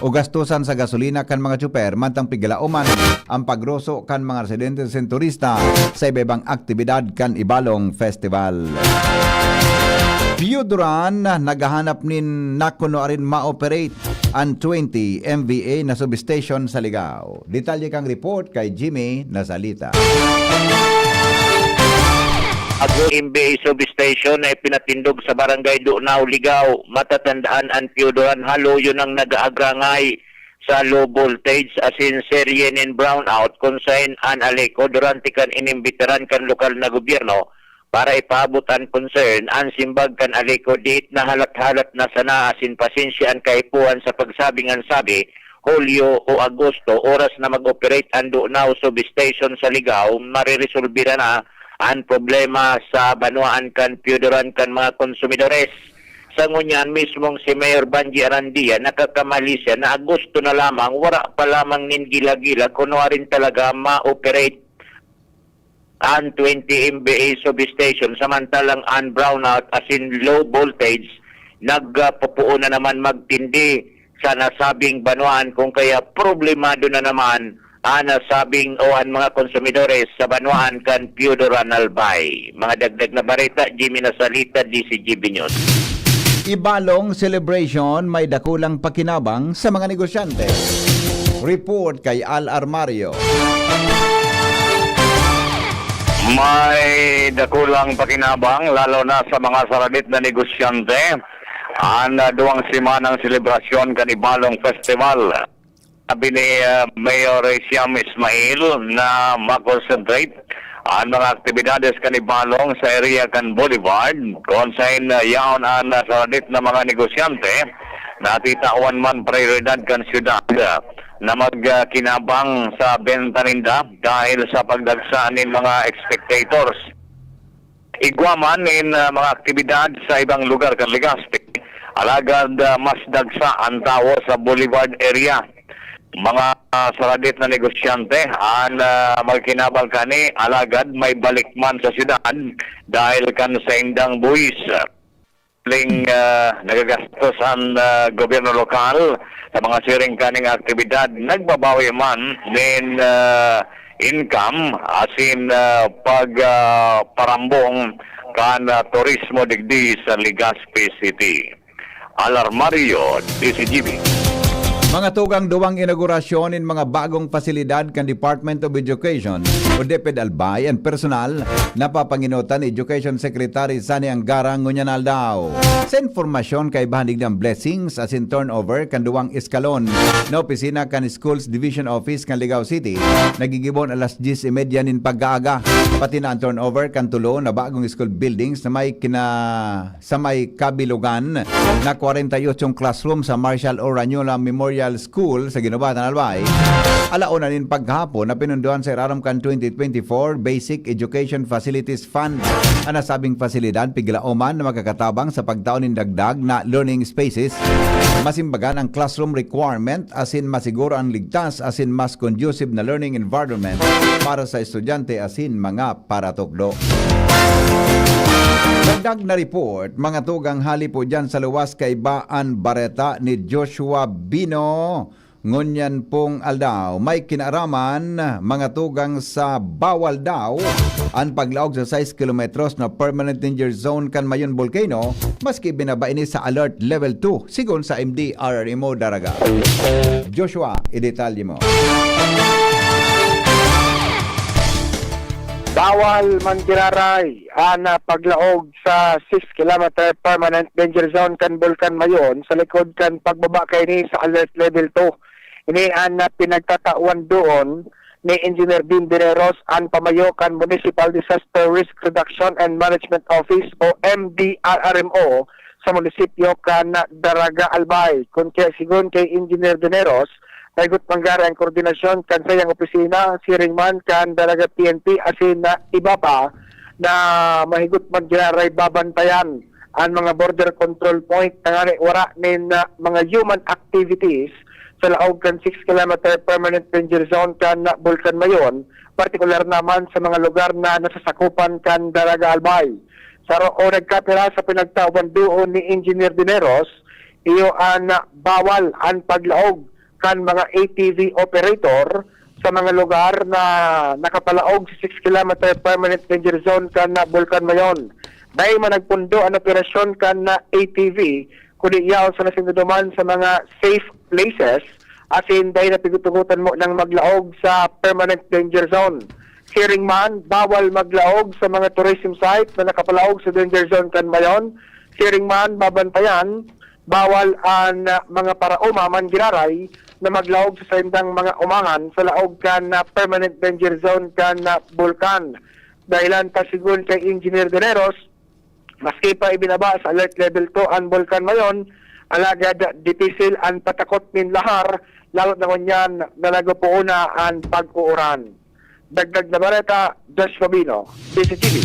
o gastusan sa gasolina kan mga tsuper mantang pigalauman ang pagroso kan mga residente sa turista sa iba-ibang aktibidad kan Ibalong Festival. Piuduran, naghahanap nin nakuno rin ma-operate ang 20 MVA na substation sa Ligao. Detalye kang report kay Jimmy Nazalita. Ang MVA substation ay pinatindog sa barangay Dunaw, Ligao. Matatandaan ang Piuduran halo yun ang nag-aagrangay sa low voltage as in seryen in brownout kung saan an aleko durante kan inimbitaran kan lokal na gobyerno para ipaabot ang concern ang simbag kan aleko date na halat-halat na sana asin pasensya ang kaipuan sa pagsabing ang sabi Hulyo o Agosto oras na mag-operate ang Dunaw substation sa Ligao mariresolve na ang problema sa banuan kan Piuduran kan mga konsumidores. Sa ngunyan mismong si Mayor Banji Arandia nakakamali siya na Agosto na lamang wala pa lamang nin gila-gila kuno rin talaga ma-operate ang 20 MVA substation samantalang ang brownout as in low voltage nagpupuo na naman magtindi sa nasabing banuan kung kaya problemado na naman ang nasabing o ang mga konsumidores sa banuan kan Piuduran Albay. Mga dagdag na bareta, Jimmy Nazalita, DCGB News. Ibalong celebration may dakulang pakinabang sa mga negosyante. Report kay Al Armario. May dakulang pakinabang lalo na sa mga saradit na negosyante ang duwang simanang selebrasyon kanibalong festival. Sabi ni Mayor Hisham Ismail na makonsentrate ang mga aktibidades kanibalong sa area kan Boulevard kung saan yaon ang saradit na mga negosyante na titawan man prioridad kan syudad. na magkinabang sa benta ninda dahil sa pagdagsaan ng mga spectators. Igwaman in mga aktibidad sa ibang lugar kan Legazpi, alagad mas dagsa ang tao sa Boulevard area. Mga saradit na negosyante ang magkinabang kani, alagad may balikman sa syudad dahil kan sa indang buwis. Nagagastos ang gobyerno lokal sa mga siring kaning aktibidad, nagbabawi man ng income asin pagparambong kan turismo digdi sa Legazpi City. Alarmario, DCGB. Mga tugang duwang inaugurasyon in mga bagong pasilidad kan Department of Education o DepEd Albay and personal napapanginutan Education Secretary Sani Angara ngunyanal daw. Sa informasyon kay bahanig ng blessings as in turnover kan duwang eskalon na opisina kan Schools Division Office kan Ligao City, nagigibon alas 10:30 nin pag-aaga. Pati na ang turnover kan tulo na bagong school buildings na sa may kabilugan na 48 classroom sa Marshall Oranyola Memorial School sa Ginobatan, Albay. Alauna nin paghapon na pinunduan sa iraram kan 2024 Basic Education Facilities Fund. Ang nasabing pasilidad piglaoman na magkakatabang sa pagtaon ng dagdag na learning spaces, masimbagan ang classroom requirement asin masiguro ang ligtas asin mas conducive na learning environment para sa estudyante asin mga paratukdo. Dagdag na report, mga tugang hali po dyan sa luwas kay Baan Bareta ni Joshua Bino. Ngunyan pong aldaw, may kinaraman mga tugang sa bawal daw ang paglaog sa 6 kilometros na permanent danger zone kan Mayon Volcano, maski binaba ini sa alert level 2 sigon sa MDRRMO Daraga. Joshua, idetalye mo. Bawal mangiraray ana paglaog sa 6 km permanent danger zone kan Bulkan Mayon sa likod kan pagbaba kay ni sa alert level 2. Ini ana pinagtatawan doon ni Engineer Dean Dineros ang pamayo kan Municipal Disaster Risk Reduction and Management Office o MDRRMO sa munisipyo kan Daraga Albay. Kung kaya sigon kay Engineer Dineros, naigot manggara ang koordinasyon kan sa iyang opisina, siringman kan Daraga PNP asin na iba pa na mahigot man ginaray babantayan ang mga border control point na wara nin mga human activities sa laog kan 6 km permanent danger zone kan Bulkan Mayon, partikular naman sa mga lugar na nasasakupan kan Daraga Albay. Sa o nagkapira sa pinagtawan doon ni Engineer Dineros, iyo ang bawal ang paglaog kan mga ATV operator sa mga lugar na nakapalaog sa 6 km permanent danger zone kan Bulkan Mayon. Dahil managpundo ang operasyon kan ATV, kundi iyaw sa nasinduduman sa mga safe places, asin dahil napigutugutan mo ng maglaog sa permanent danger zone. Hearing man, bawal maglaog sa mga tourism site na nakapalaog sa danger zone kan Mayon. Hearing man, babantayan, bawal ang mga parauma man giraray na maglaog sa saindang mga umangan sa laog kan permanent danger zone kan Bulkan. Dahilan pasigun kay Engineer Dineros, maski pa ibinaba sa alert level 2 ang Bulkan Mayon, alagad ditisil ang patakot min lahar, lalo na kunyan na nagpuuna ang pag-uuran. Dagdag na bareta, Joshua Bino, DCTV.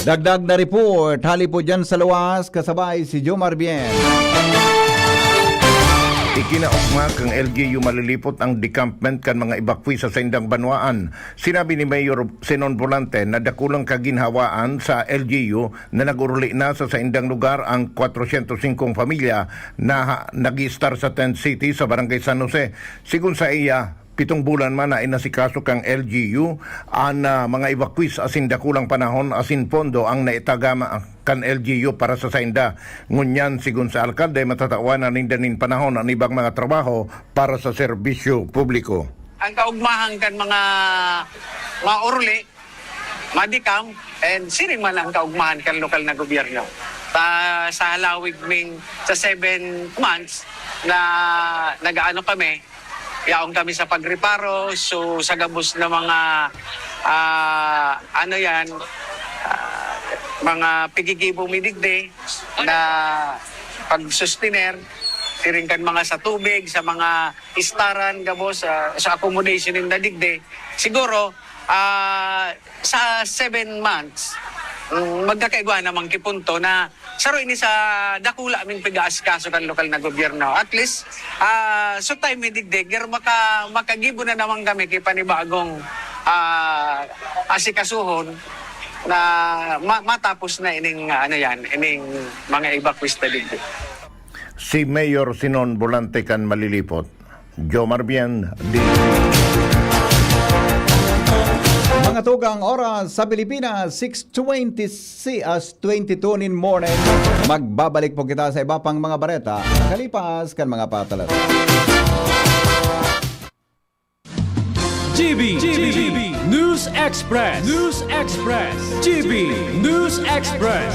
Dagdag na report, hali po dyan sa luwas, kasabay si Jomar Bien. Ikinaugma kang LGU malilipot ang decampment kan mga evacuee sa Sindang Banwaan. Sinabi ni Mayor Senon Volante na dakulang kaginhawaan sa LGU na naguruli na sa Sindang lugar ang 405 pamilya na nag-i-star sa Tent City sa Barangay San Jose. Sigun sa iya, 7 bulan man na inasikaso kang LGU ang mga evacuees asin dakulang panahon asin pondo ang naitagama kan LGU para sa Sainda. Ngunyan sigun sa alkalde matatawanan nindanin panahon ang ibang mga trabaho para sa serbisyo publiko. Ang kaugmahan kan mga uruli, madikam, and siring man ang kaugmahan kan lokal na gobyerno. Sa halawig ming sa 7 months na nagaano kami, yaong kami sa pagreparo, so sa gabos na mga mga pigigibo midigde na pag-sustiner, tiringkan mga sa tubig, sa mga istaran, gabos, sa accommodation in digde. Siguro, sa 7 months, magkakaigwa namang kipunto na saro ini sa dakula aming pigaasikaso kan lokal na gobyerno. At least, so time midigde, makagibo na naman kami kay panibagong asikasuhon na matapos na ining ining mga evacuees na digde. Si Mayor Sinon Bolante kan malilipot. Jomar Bien, Mga tugang oras sa Pilipinas, 6:22 in morning. Magbabalik po kita sa iba pang mga bareta. Kalipas kan mga patalat. GB News Express. GB News Express.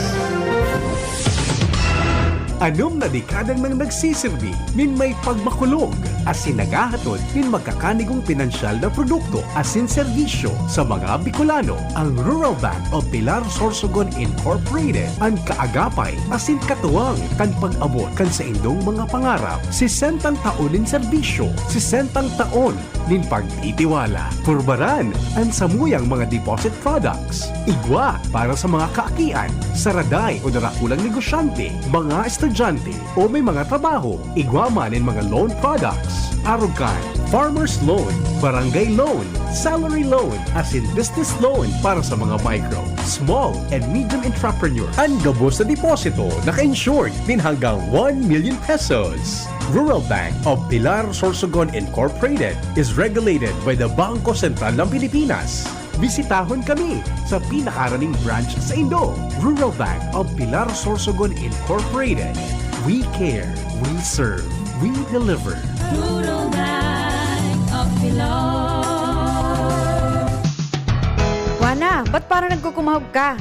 Anom na dekadang nang nagsisilbi min may pagmakulog asin nagahatod min magkakanigong pinansyal na produkto asin serbisyo sa mga Bicolano. Ang Rural Bank of Pilar Sorsogon Incorporated ang kaagapay asin katuwang kan pag-abot kan sa indong mga pangarap. 60 taon nin serbisyo, 60 taon nin pagtitiwala. Purbaran ang samuyang mga deposit products. Igwa para sa mga kaakian, saraday o narakulang negosyante, mga estudyante o may mga trabaho. Igwa man in mga loan products. Arugan, farmer's loan, barangay loan, salary loan, as in business loan para sa mga micro, small and medium entrepreneur. Ang gabos na deposito naka-insured min hanggang 1 million pesos. Rural Bank of Pilar Sorsogon Incorporated is regulated by the Bangko Sentral ng Pilipinas. Bisitahon kami sa pinakaraning branch sa Indo. Rural Bank of Pilar Sorsogon Incorporated. We care, we serve, we deliver. Rural Bank of Pilar. Wana, ba't parang nagkukumahog ka?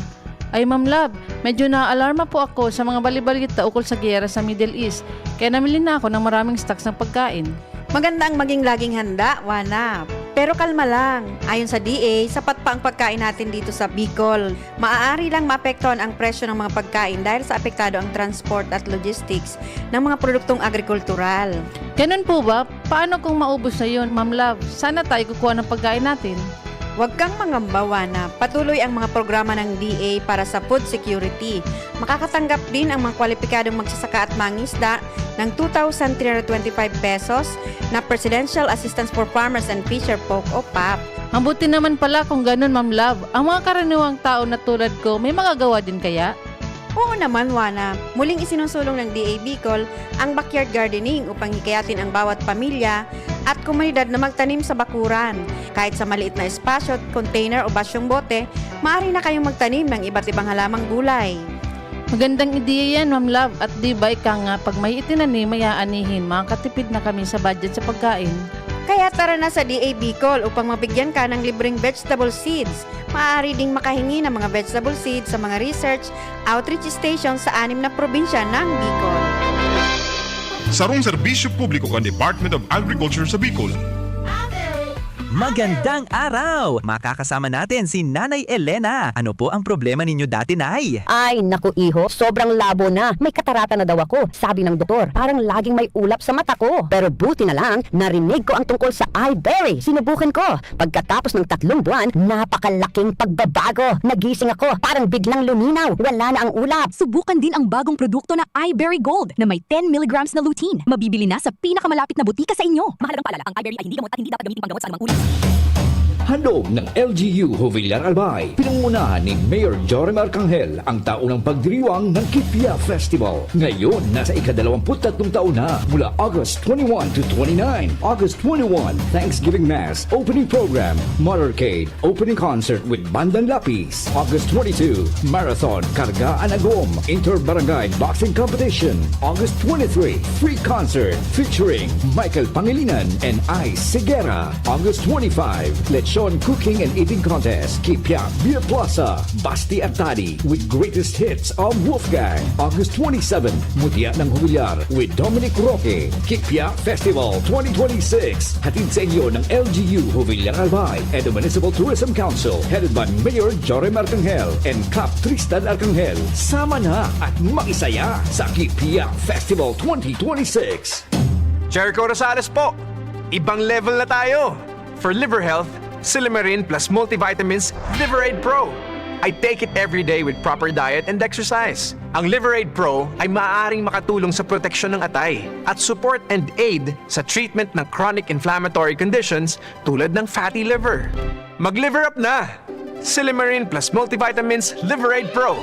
Ay Ma'am Love, medyo na-alarma po ako sa mga balibalita ukol sa giyera sa Middle East. Kaya namili na ako ng maraming stocks ng pagkain. Maganda ang maging laging handa, Wana. Pero kalma lang. Ayon sa DA, sapat pa ang pagkain natin dito sa Bicol. Maaari lang maapektuhan ang presyo ng mga pagkain dahil sa apektado ang transport at logistics ng mga produktong agrikultural. Ganun po ba? Paano kung maubos na yun, Ma'am Love? Sana tayo kukuha ng pagkain natin. Huwag kang mangamba, na patuloy ang mga programa ng DA para sa food security. Makakatanggap din ang mga kwalipikadong magsasaka at mangisda ng 2,325 pesos na Presidential Assistance for Farmers and Fisher Folk o PAP. Ang buti naman pala kung ganun, Ma'am Love. Ang mga karaniwang tao na tulad ko, may magagawa din kaya? Oo naman, Wana. Muling isinusulong ng DA Bicol ang backyard gardening upang hikayatin ang bawat pamilya at komunidad na magtanim sa bakuran. Kahit sa maliit na espasyo, container o basyong bote, maaari na kayong magtanim ng iba't ibang halamang gulay. Magandang ideya yan, Ma'am Love. At di ba ika nga, pag may itinanim, may aanihin, makakatipid na kami sa budget sa pagkain. Kaya tara na sa DA Bicol upang mabigyan ka ng libreng vegetable seeds. Maaari ding makahingi ng mga vegetable seeds sa mga research outreach stations sa 6 na probinsya ng Bicol. Sarong serbisyo publiko kan Department of Agriculture sa Bicol. Magandang araw! Makakasama natin si Nanay Elena. Ano po ang problema ninyo dati, Nay? Ay, naku iho, sobrang labo na. May katarata na daw ako. Sabi ng doktor, parang laging may ulap sa mata ko. Pero buti na lang, narinig ko ang tungkol sa iBerry. Sinubukan ko. Pagkatapos ng 3 buwan, napakalaking pagbabago. Nagising ako, parang biglang luminaw. Wala na ang ulap. Subukan din ang bagong produkto na iBerry Gold na may 10 mg na lutein. Mabibili na sa pinakamalapit na butika sa inyo. Mahalagang paalala, ang iBerry ay hindi gamot at hindi dapat gamitin panggamot sa anumang uri. Handog ng LGU Jovillar Albay, pinangunahan ni Mayor Joram Arcangel ang taunang pagdiriwang ng Kipia Festival. Ngayon, nasa ika-23 taon na mula August 21 to 29. August 21, Thanksgiving Mass, Opening Program, Motorcade, Opening Concert with Bandan Lapis. August 22, Marathon, Karga Anagom, Inter-Barangay Boxing Competition. August 23, Free Concert featuring Michael Pangilinan and Ice Sigera. August 25, Let's Passion Cooking and Eating Contest, Kipia Beer Plaza, Basti at Tadi with greatest hits of Wolfgang. August 27, Mutia ng Humilyar with Dominic Roque. Kipia Festival 2026. Hatid sa inyo ng LGU Humilyar Albay and the Municipal Tourism Council headed by Mayor Jorem Arcangel and Cap Tristan Arcangel. Sama na at makisaya sa Kipia Festival 2026. Jericho Rosales po. Ibang level na tayo. For liver health, Silimarin plus multivitamins Liveraid Pro. I take it every day with proper diet and exercise. Ang Liveraid Pro ay maaaring makatulong sa proteksyon ng atay at support and aid sa treatment ng chronic inflammatory conditions tulad ng fatty liver. Mag-liver up na! Silimarin plus multivitamins Liveraid Pro.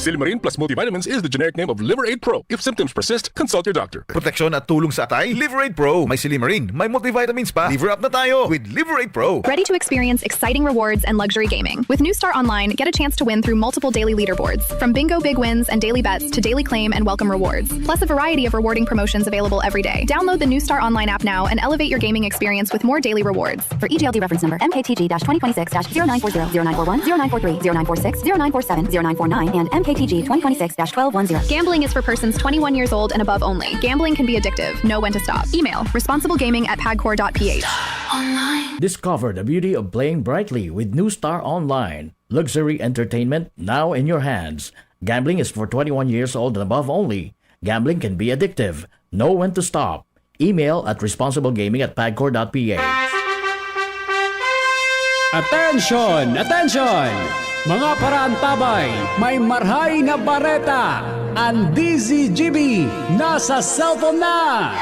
Silimarin plus multivitamins is the generic name of Liveraid Pro. If symptoms persist, consult your doctor. Proteksyon at tulong sa atay, Liveraid Pro. May Silimarin, may multivitamins pa. Liver up na tayo with Liveraid Pro. Ready to experience exciting rewards and luxury gaming? With New Star Online, get a chance to win through multiple daily leaderboards, from bingo big wins and daily bets to daily claim and welcome rewards, plus a variety of rewarding promotions available every day. Download the New Star Online app now and elevate your gaming experience with more daily rewards. For EGLD reference number MKTG-2026-0940, 0941, 0943, 0946, 0947, 0949, and MKTG 2026-1210. Gambling is for persons 21 years old and above only. Gambling can be addictive. Know when to stop. Email responsiblegaming@pagcor.ph. Discover the beauty of playing brightly with New Star Online. Luxury entertainment now in your hands. Gambling is for 21 years old and above only. Gambling can be addictive. Know when to stop. Email at responsiblegaming@pagcor.ph. Attention! Attention! Mga paraantabay, may marhay na bareta. Ang DZGB nasa cellphone na!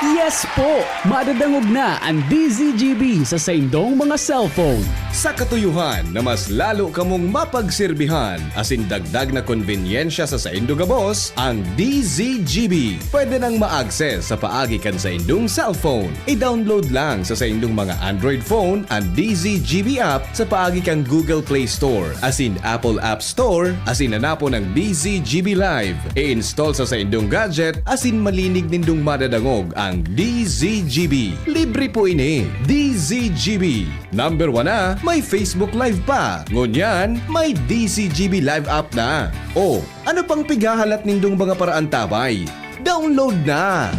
Yes po! Madadangog na ang DZGB sa saindong mga cellphone. Sa katuyuhan na mas lalo kamong mapagsilbihan, asin dagdag na konbinyensya sa saindong gabos, ang DZGB. Pwede nang ma-access sa paagi kan sa indong cellphone. I-download lang sa saindong mga Android phone ang DZGB app sa paagi kang Google Play Store, asin Apple App Store, asin nanapo ng DZGB Live. I-install sa saindong gadget, asin malinig nindong madadangog ang DZGB. Libre po ini. DZGB. Number 1 na, may Facebook Live pa. Ngunyan, may DZGB Live app na. O, ano pang pigahalat nindong mga paraan tabay? Download na!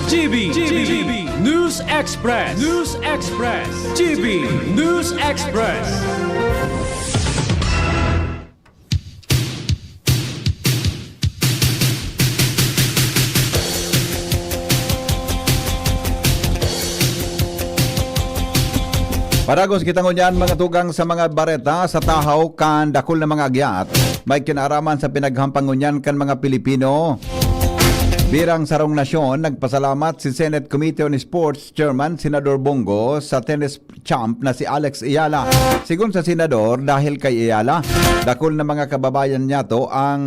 GB News Express. News Express. GB News Express. Paragos kita ngunyan mga tugang sa mga bareta sa tahaw kan dakol na mga agyat. May kinaraman sa pinaghampangunyan kan mga Pilipino. Birang sarong nasyon, nagpasalamat si Senate Committee on Sports Chairman Senador Bongo sa tennis champ na si Alex Ayala. Sigun sa Senador, dahil kay Ayala, dakol na mga kababayan niya to ang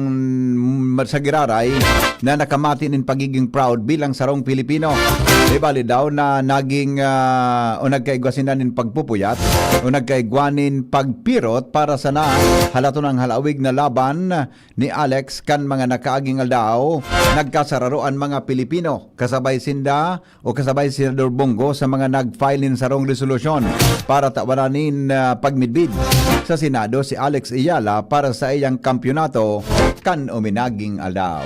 sa giraray na nakamati ng pagiging proud bilang sarong Pilipino. Di bali daw na naging o nagkaigwasinan ng pagpupuyat o nagkaigwanin pagpirot para sa na halato ng halawig na laban ni Alex kan mga nakaaging aldaw nagkasararoan mga Pilipino kasabay sinda o kasabay si Senador Bongo sa mga nag-file ng sarong resolusyon para tawaranin pagmidbid sa Senado si Alex Ayala para sa iyang kampyonato kan uminaging aldaw.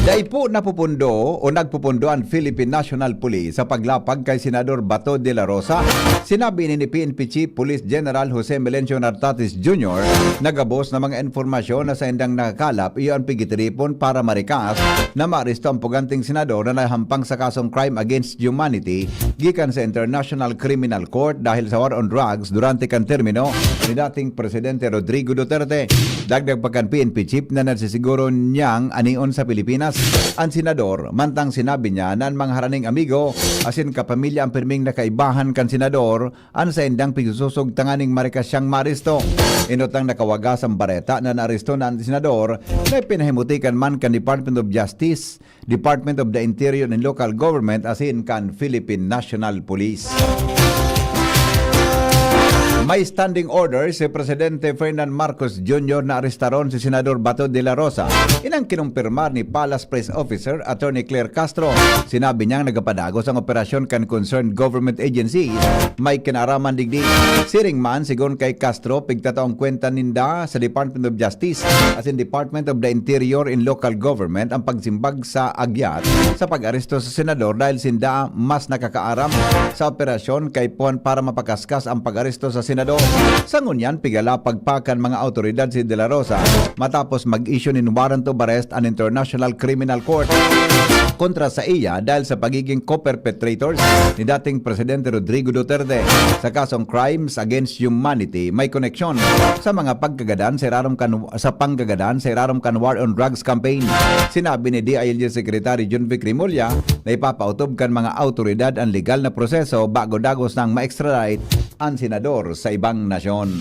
Dahil po napupundo o nagpupundo ang Philippine National Police sa paglapag kay Senador Bato de la Rosa. Sinabi ni PNP Chief Police General Jose Melencio Nartatis Jr. nagabos na mga informasyon na sa indang nakakalap iyon pigitripon para marikas na maaresto ang puganting senador na nahampang sa kasong crime against humanity gikan sa International Criminal Court dahil sa war on drugs durante kan termino ni dating Presidente Rodrigo Duterte. Dagdag pa kan PNP Chief na nagsisiguro niyang anion sa Pilipinas ang senador, mantang sinabi niya na ang mga haraning amigo asin kapamilya ang pirming nakaibahan kan senador ang sa indang pigsusog tanganing marikas siyang maristo. Inutang nakawagas ang bareta na naaresto na ang senador na pinahimutikan man kan Department of Justice, Department of the Interior and Local Government asin kan Philippine National Police. May standing order si Presidente Ferdinand Marcos Jr. na arestaron si Senador Bato de la Rosa. Inang kinumpirmar ni Palace Press Officer Attorney Claire Castro. Sinabi niyang nagapadagos ang operasyon kan concerned government agencies may kinaraman digdi. Siring man sigon kay Castro pigtataong kwenta ninda sa Department of Justice as in Department of the Interior in Local Government ang pagsimbag sa agyat sa pag-aresto sa senador dahil sinda mas nakakaaram sa operasyon kay Pon para mapakaskas ang pag-aresto sa senador. Sa ngunyan, pigala pagpakan mga autoridad si De La Rosa matapos mag-issue ng warrant of arrest an International Criminal Court kontra sa iya dahil sa pagiging co-perpetrators ni dating Presidente Rodrigo Duterte sa kasong crimes against humanity may koneksyon sa mga pagkagadan sa panggagadan sa irarom kan war on drugs campaign. Sinabi ni DILG Secretary John Vic Rimulya na ipapautob kan mga autoridad ang legal na proseso bago dagos nang ma-extradite ang senador sa ibang nasyon.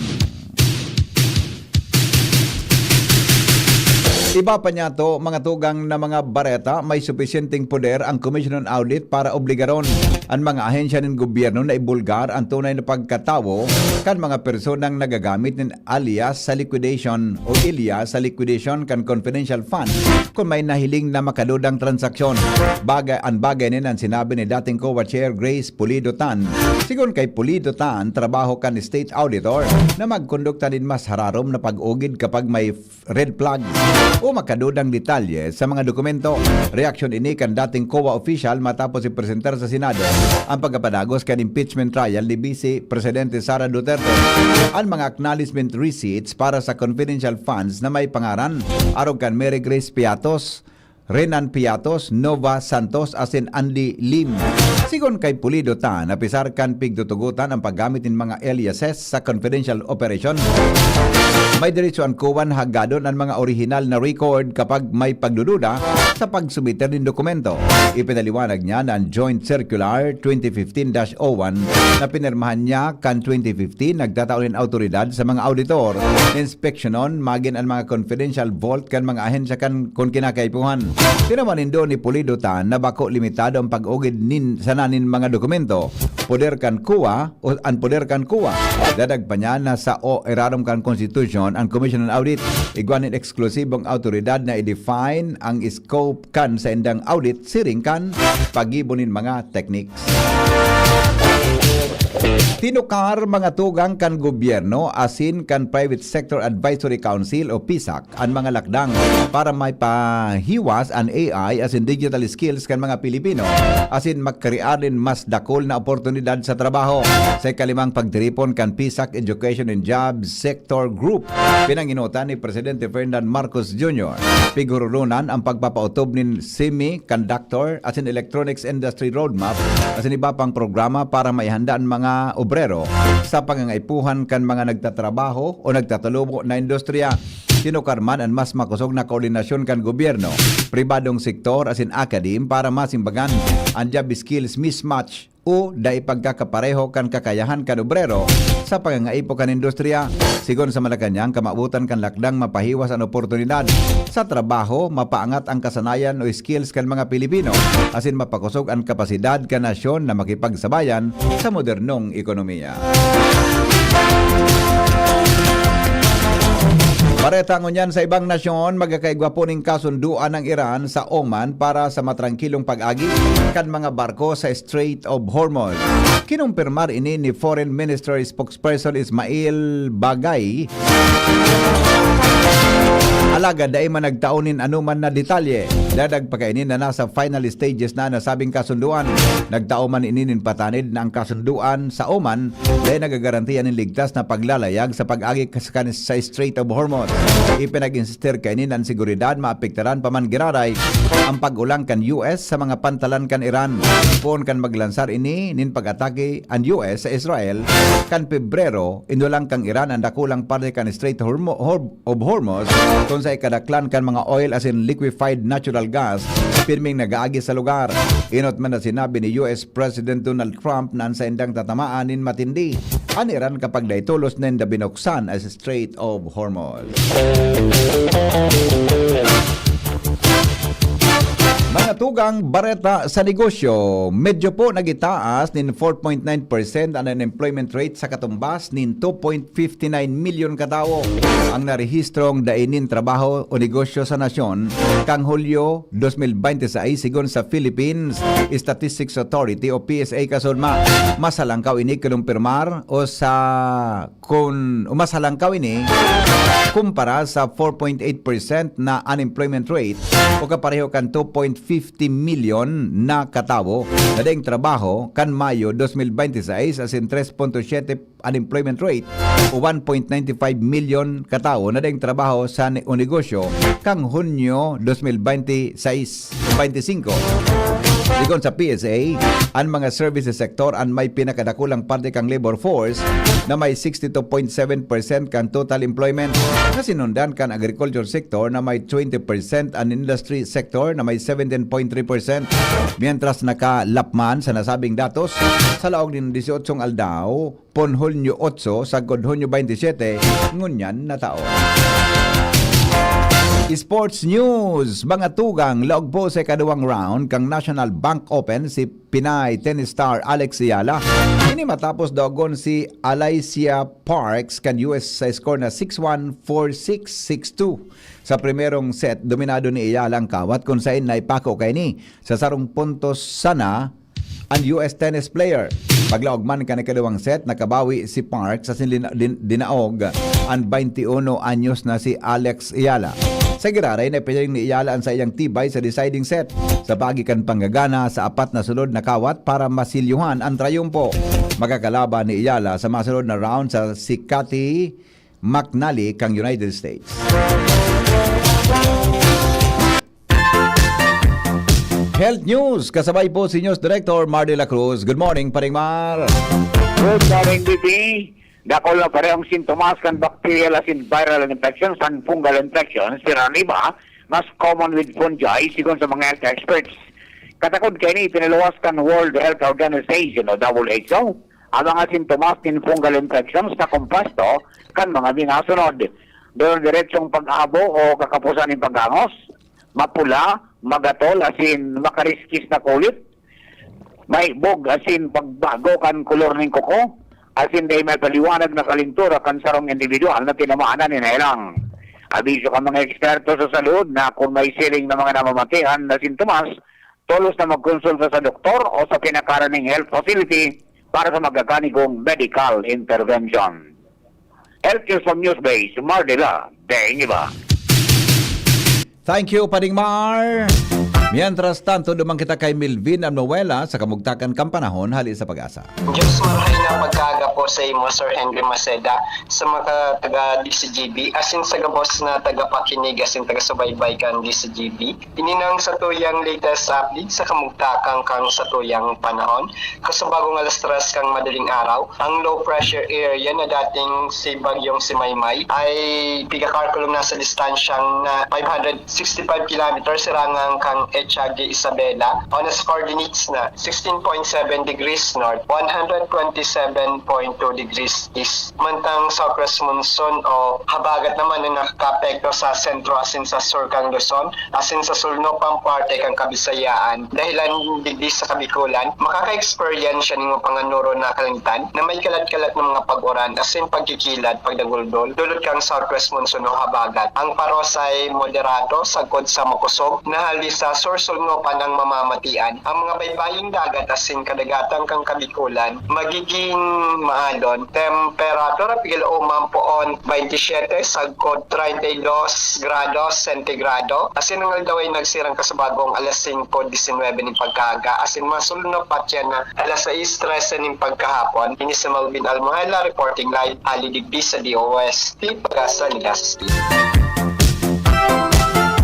Iba pa niya to, mga tugang na mga bareta, may sufisyenteng poder ang Commission on Audit para obligaron ang mga ahensya ng gobyerno na ibulgar ang tunay na pagkatawo kan mga personang nagagamit ng alias sa liquidation o ilias sa liquidation kan confidential fund kung may nahiling na makadudang transaksyon. Bagay nin ang sinabi ni dating COA Chair Grace Pulido Tan. Sigon kay Pulido Tan, trabaho kan State Auditor na magkondukta din mas hararom na pag-ugid kapag may red flag o makadudang detalye sa mga dokumento. Reaksyon ini kan dating COA official matapos ipresentar sa Senado ang pagkapadagos kan impeachment trial ni Vice Presidente Sara Duterte ang mga acknowledgement receipts para sa confidential funds na may pangaran arog kan Mary Grace Piatos, Renan Piatos, Nova Santos asin Andy Lim. Sigon kay Pulido Tan, napisar kan pigtutugutan ang paggamit ng mga aliases sa confidential operation. May diretso ang kuwan hagadon ang mga original na record kapag may pagdududa sa pagsubiter ng dokumento. Ipinaliwanag niya na ang Joint Circular 2015-01 na pinirmahan niya kan 2015 nagtataon ng autoridad sa mga auditor. Inspeksyonon magin ang mga confidential vault kan mga ahensya kan kung kinakaipuhan. Tinamanin doon ni Pulido Tan na bako limitado ang pag-ugid sa nanin mga dokumento. Poder kan kuwa o ang poder kan kuwa. Dadag pa niya na sa irarom kan Constitution ang Commission on Audit igwanin eksklusibong autoridad na i-define ang scope kan sa indang audit siring kan pagibonin mga techniques. Tinukar mga tugang kan gobyerno asin kan Private Sector Advisory Council o PSAC ang mga lakdang para may pahiwas ang AI asin digital skills kan mga Pilipino asin magkariarin mas dakol na oportunidad sa trabaho. Sa kalimang pagtiripon kan PSAC Education and Jobs Sector Group, pinanginutan ni Presidente Ferdinand Marcos Jr. Pigururunan ang pagpapautob ng Semiconductor asin Electronics Industry Roadmap asin iba pang programa para maihandaan mga obrero sa pangangaipuhan kan mga nagtatrabaho o nagtatulubo na industriya. Sinukar man ang mas makusog na koordinasyon kan gobyerno, pribadong sektor asin academe para masimbagan ang job skills mismatch o dai pagkakapareho kan kakayahan kan obrero sa pangangaipo kan industriya. Sigon sa Malacanang, kamabutan kan lakdang mapahiwas ang oportunidad sa trabaho, mapaangat ang kasanayan o skills kan mga Pilipino asin mapakusog ang kapasidad kan nasyon na makipagsabayan sa modernong ekonomiya. Bareta ngunyan sa ibang nasyon, magkakaigwapo ning kasunduan ng Iran sa Oman para sa matrangkilong pag-agi kan mga barko sa Strait of Hormuz. Kinumpirmar ini ni Foreign Ministry spokesperson Ismail Bagay. Alaga dai man nagtaunin anuman na detalye. Dadag pagkainin na nasa final stages na nasabing kasunduan. Nagtao man ininin patanid na ang kasunduan sa Oman dahil nagagarantiya ng ligtas na paglalayag sa pag-agi sa Strait of Hormuz. Ipinag-insister kainin ang seguridad maapektaran pa man giraray ang pag-ulang kan US sa mga pantalan kan Iran. Pon kan maglansar ini nin pag-atake ang US sa Israel kan Pebrero, inulang kang Iran ang dakulang parte kan Strait of Hormuz kung sa ikadaklan kan mga oil as in liquefied natural gas pirming nag-aagi sa lugar. Inot man na sinabi ni US President Donald Trump na sa indang tatamaan nin matindi ang Iran kapag daitulos nin binuksan as Strait of Hormuz. Mga tugang bareta sa negosyo, medyo po nagitaas nin 4.9% ang unemployment rate sa katumbas nin 2.59 milyon katao ang narehistrong dainin trabaho o negosyo sa nasyon kang Hulyo 2026 sigon sa Philippines Statistics Authority o PSA kasunma. Masalangkaw ini kinumpirmar o masalangkaw ini kumpara sa 4.8% na unemployment rate o kapareho kan 2.50 milyon na katao na ding trabaho kan Mayo 2026 as in 3.7 unemployment rate o 1.95 milyon katao na ding trabaho sa negosyo kang Hunyo 2026-25. Sigon sa PSA, ang mga services sector ang may pinakadakulang parte kang labor force na may 62.7% kan total employment na sinundan kan agriculture sector na may 20% ang industry sector na may 17.3%. Mientras nakalapman sa nasabing datos sa laog ng 18 aldaw, pon Hunyo 8 sa Hunyo 27, ngunyan na tao. Sports News, mga tugang laog po sa kaduwang round kang National Bank Open si Pinay tennis star Alex Ayala. Ini matapos dogon si Alicia Parks kan US sa score na 6-1, 4-6, 6-2. Sa primerong set, dominado ni Ayala ang kawat kung saan naipako kay ni sa sarong puntos sana ang US tennis player. Paglaog man ka na kadawang set, nakabawi si Parks sa dinaog ang 21 anyos na si Alex Ayala. Sa giraray na piling ni Ayala ang sa iyang tibay sa deciding set sa pagikan panggagana sa apat na sulod na kawat para masilyuhan ang trayumpo. Magkakalaban ni Ayala sa masunod na round sa si Cathy McNally kang United States. Health News, kasabay po si News Director Mar de la Cruz. Good morning, Paring Mar. Good morning, Bibi. Dako lang parehong sintomas kan bacterial as in viral infections and fungal infections. Siraniba, mas common with fungi, sigon sa mga health experts. Katakod kayo ni pinaluwas kan World Health Organization o WHO ang mga sintomas ng fungal infections na kumpasto kan mga binasunod. Doon diretsong pag-abo o kakapusan ng pagangos, mapula, magatol as in makariskis na kulit, may bog as in pagbago kan kulor ng kuko, as in day may paliwanag na kalintura kan sarong individual na tinamaanan ni Nailang. Abiso ka mga eksperto sa salud na kung may siling na mga namamatian na sintomas, tulos na magkonsulta sa doktor o sa pinakaraning health facility para sa magaganigong medical intervention. Health News from Newsbase, Mardela, Bengiba. Thank you, Paring Mar. Mientras tanto, dumang kita kay Milvin Amnuela sa kamugtakan kampanahon hali sa pag-asa. Diyos marahay na pagkaga po sa imo, Sir Henry Maceda, sa mga taga-DCGB, asin sa gabos na taga-pakinig, asin taga-subaybay kan DCGB. Ininang sa tuyang latest update sa kamugtakan kang sa tuyang panahon. Kasabagong alas 3 kang madaling araw, ang low pressure area na dating si Bagyong si Maymay ay pigakarkulong nasa distansyang na 565 kilometers sirangang kang Echagi Isabela on as coordinates na 16.7 degrees north, 127.2 degrees east. Mantang southwest monsoon o habagat naman na nakakapekto sa sentro asin sa sur kang Luzon, asin sa sulno pang parte kang Kabisayaan. Dahilan digdi sa Kabikulan, makaka-experience siya ng panganuro na kalangitan na may kalat-kalat ng mga pag-uran asin pagkikilad, pagdaguldol, dulot kang southwest monsoon o habagat. Ang paros ay moderado, sagkod sa makusog, na hali sa sursulnopan ng mamamatian. Ang mga baybaying dagat asin kadagatang kang Kabikulan magiging maalon. Temperatura pigil umampoon 27 sagkod 32 grados sentigrado. Asin ang daw ay nagsirang kasabagong alas 5:19 ng pagkaga. Asin masulno patya na alas 6:13 ng pagkahapon. Ini sa Malvin Almohela reporting live alidigbi sa DOST Pagasa Legazpi.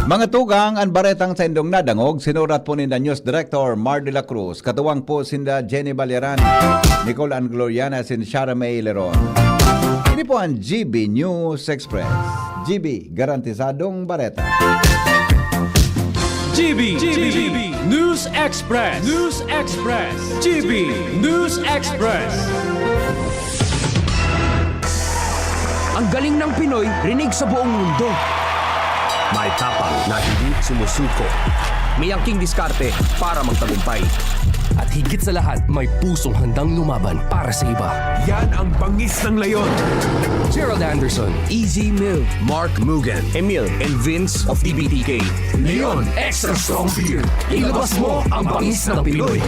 Mga tugang, ang baretang sa indong nadangog, sinurat po ni News Director Mar de la Cruz. Katuwang po sinda Jenny Baleran, Nicole Ann Gloriana, sin Shara May Leron. Ini po ang GB News Express. GB, garantisadong bareta. GB News Express. News Express. GB News Express. Ang galing ng Pinoy, rinig sa buong mundo. May tapang na hindi sumusuko. May angking diskarte para magtagumpay. At higit sa lahat, may pusong handang lumaban para sa iba. Yan ang bangis ng leyon. Gerald Anderson, Easy Mill, Mark Mugen, Emil, and Vince of TBTK. Leon Extra Strong Beer. Ilabas mo ang bangis ng Pinoy.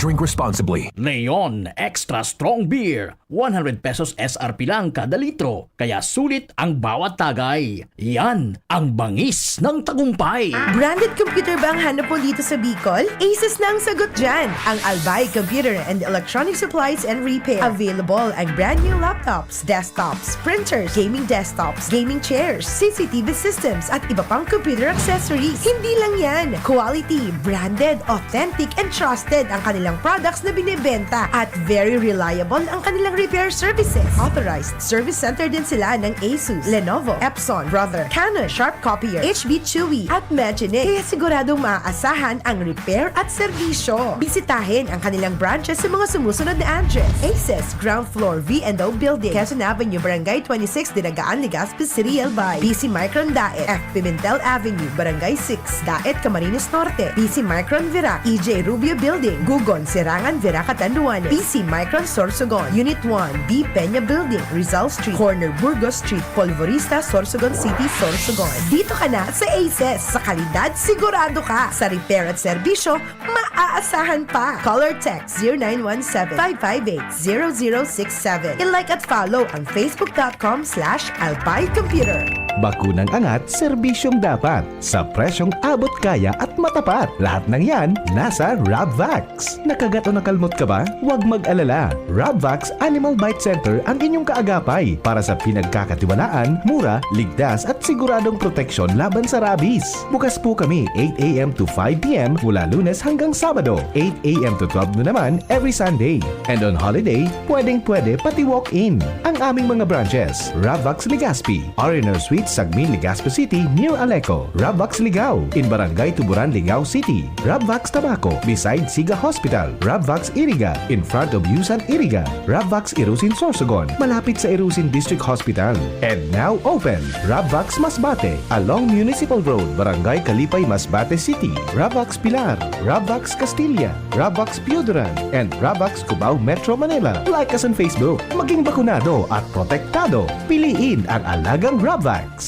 Drink responsibly. Leon Extra Strong Beer. 100 pesos SRP lang kada litro. Kaya sulit ang bawat tagay. Yan ang bangis ng tagumpay. Branded computer ba ang hanap mo dito sa Bicol? Aces na ang sagot dyan. Ang Albay Computer and Electronic Supplies and Repair. Available ang brand new laptops, desktops, printers, gaming desktops, gaming chairs, CCTV systems, at iba pang computer accessories. Hindi lang yan. Quality, branded, authentic, and trusted ang kanilang products na binibenta at very reliable ang kanilang repair services. Authorized service center din sila ng Asus, Lenovo, Epson, Brother, Canon, Sharp Copier, HB Chewy at Magic. Kaya siguradong maaasahan ang repair at serbisyo. Bisitahin ang kanilang branches sa mga sumusunod na address. Aces, ground floor, V&O Building, Quezon Avenue, Barangay 26, Dinagaan, Legazpi City, Albay. PC Micron Daet, F. Pimentel Avenue, Barangay 6, Daet, Camarines Norte. PC Micron Virac, EJ Rubio Building, Gugon, Serangan, Virac, Catanduanes. PC Micron Sorsogon, Unit 1, B. Peña Building, Rizal Street, Corner Burgos Street, Polvorista, Sorsogon City, Sorsogon. Dito ka na sa Aces. Sa kalidad, sigurado ka. Sa repair at serbisyo, maaasahan pa. Call or text 0917-558-0067. I-like at follow ang facebook.com/Albay Computer. Bakunang angat, serbisyong dapat. Sa presyong abot kaya at matapat. Lahat ng yan, nasa Rabvax. Nakagat o nakalmot ka ba? Huwag mag-alala. Rabvax Animal Bite Center ang inyong kaagapay para sa pinagkakatiwalaan, mura, ligtas at siguradong proteksyon laban sa rabies. Bukas po kami 8 a.m. to 5 p.m. mula Lunes hanggang Sabado, 8 a.m. to 12 noon naman every Sunday. And on holiday, pwedeng-pwede pati walk-in. Ang aming mga branches, Rabvax Legazpi, R&R Suite Sagmin, Legazpi City near Aleco, Rabvax Ligao in Barangay Tuburan, Ligao City, Rabvax Tabaco beside Siga Hospital, Rabvax Iriga in front of Yusan Iriga, Rabvax Irusin Sorsogon malapit sa Irusin District Hospital. And now open, Rabvax Masbate along Municipal Road, Barangay Kalipay, Masbate City, Rabvax Pilar, Rabvax Castilla, Rabvax Piuduran, and Rabvax Cubao, Metro Manila. Like us on Facebook. Maging bakunado at protektado. Piliin ang alagang Rabvax.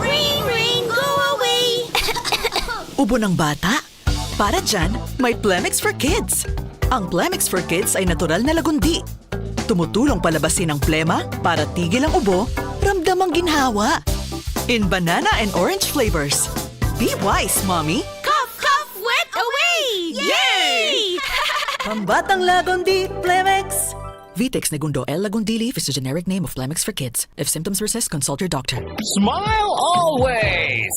Ring, ring, go away! Ubo ng bata? Para dyan, may Plemix for Kids. Ang Plemix for Kids ay natural na lagundi. Tumutulong palabasin ang plema para tigil ang ubo, ramdam ang ginhawa. In banana and orange flavors. Be wise, Mommy! Cough, cough, wet away! Yay! Pambatang lagundi, Plemix! Vitex Negundo L. Lagundili is the generic name of Plemix for Kids. If symptoms persist, consult your doctor. Smile always!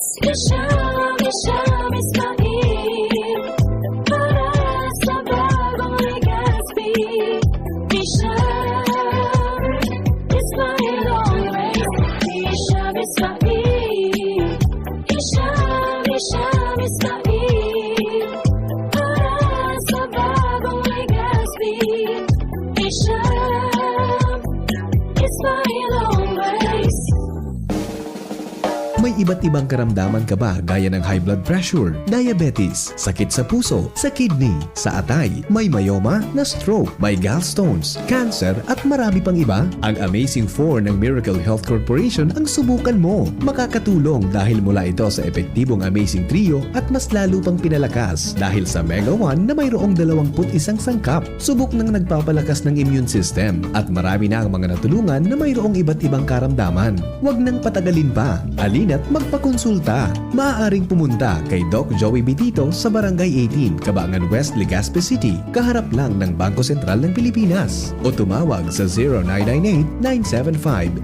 May iba't ibang karamdaman ka ba gaya ng high blood pressure, diabetes, sakit sa puso, sa kidney, sa atay, may myoma, na stroke, may gallstones, cancer at marami pang iba? Ang Amazing 4 ng Miracle Health Corporation ang subukan mo. Makakatulong dahil mula ito sa epektibong Amazing Trio at mas lalo pang pinalakas dahil sa Mega 1 na mayroong 21 sangkap. Subok ng nagpapalakas ng immune system at marami na ang mga natulungan na mayroong iba't ibang karamdaman. Huwag nang patagalin pa. Alin at magpakonsulta. Maaaring pumunta kay Doc Joey Bitito sa Barangay 18, Cabangan West, Legazpi City, kaharap lang ng Bangko Sentral ng Pilipinas. O tumawag sa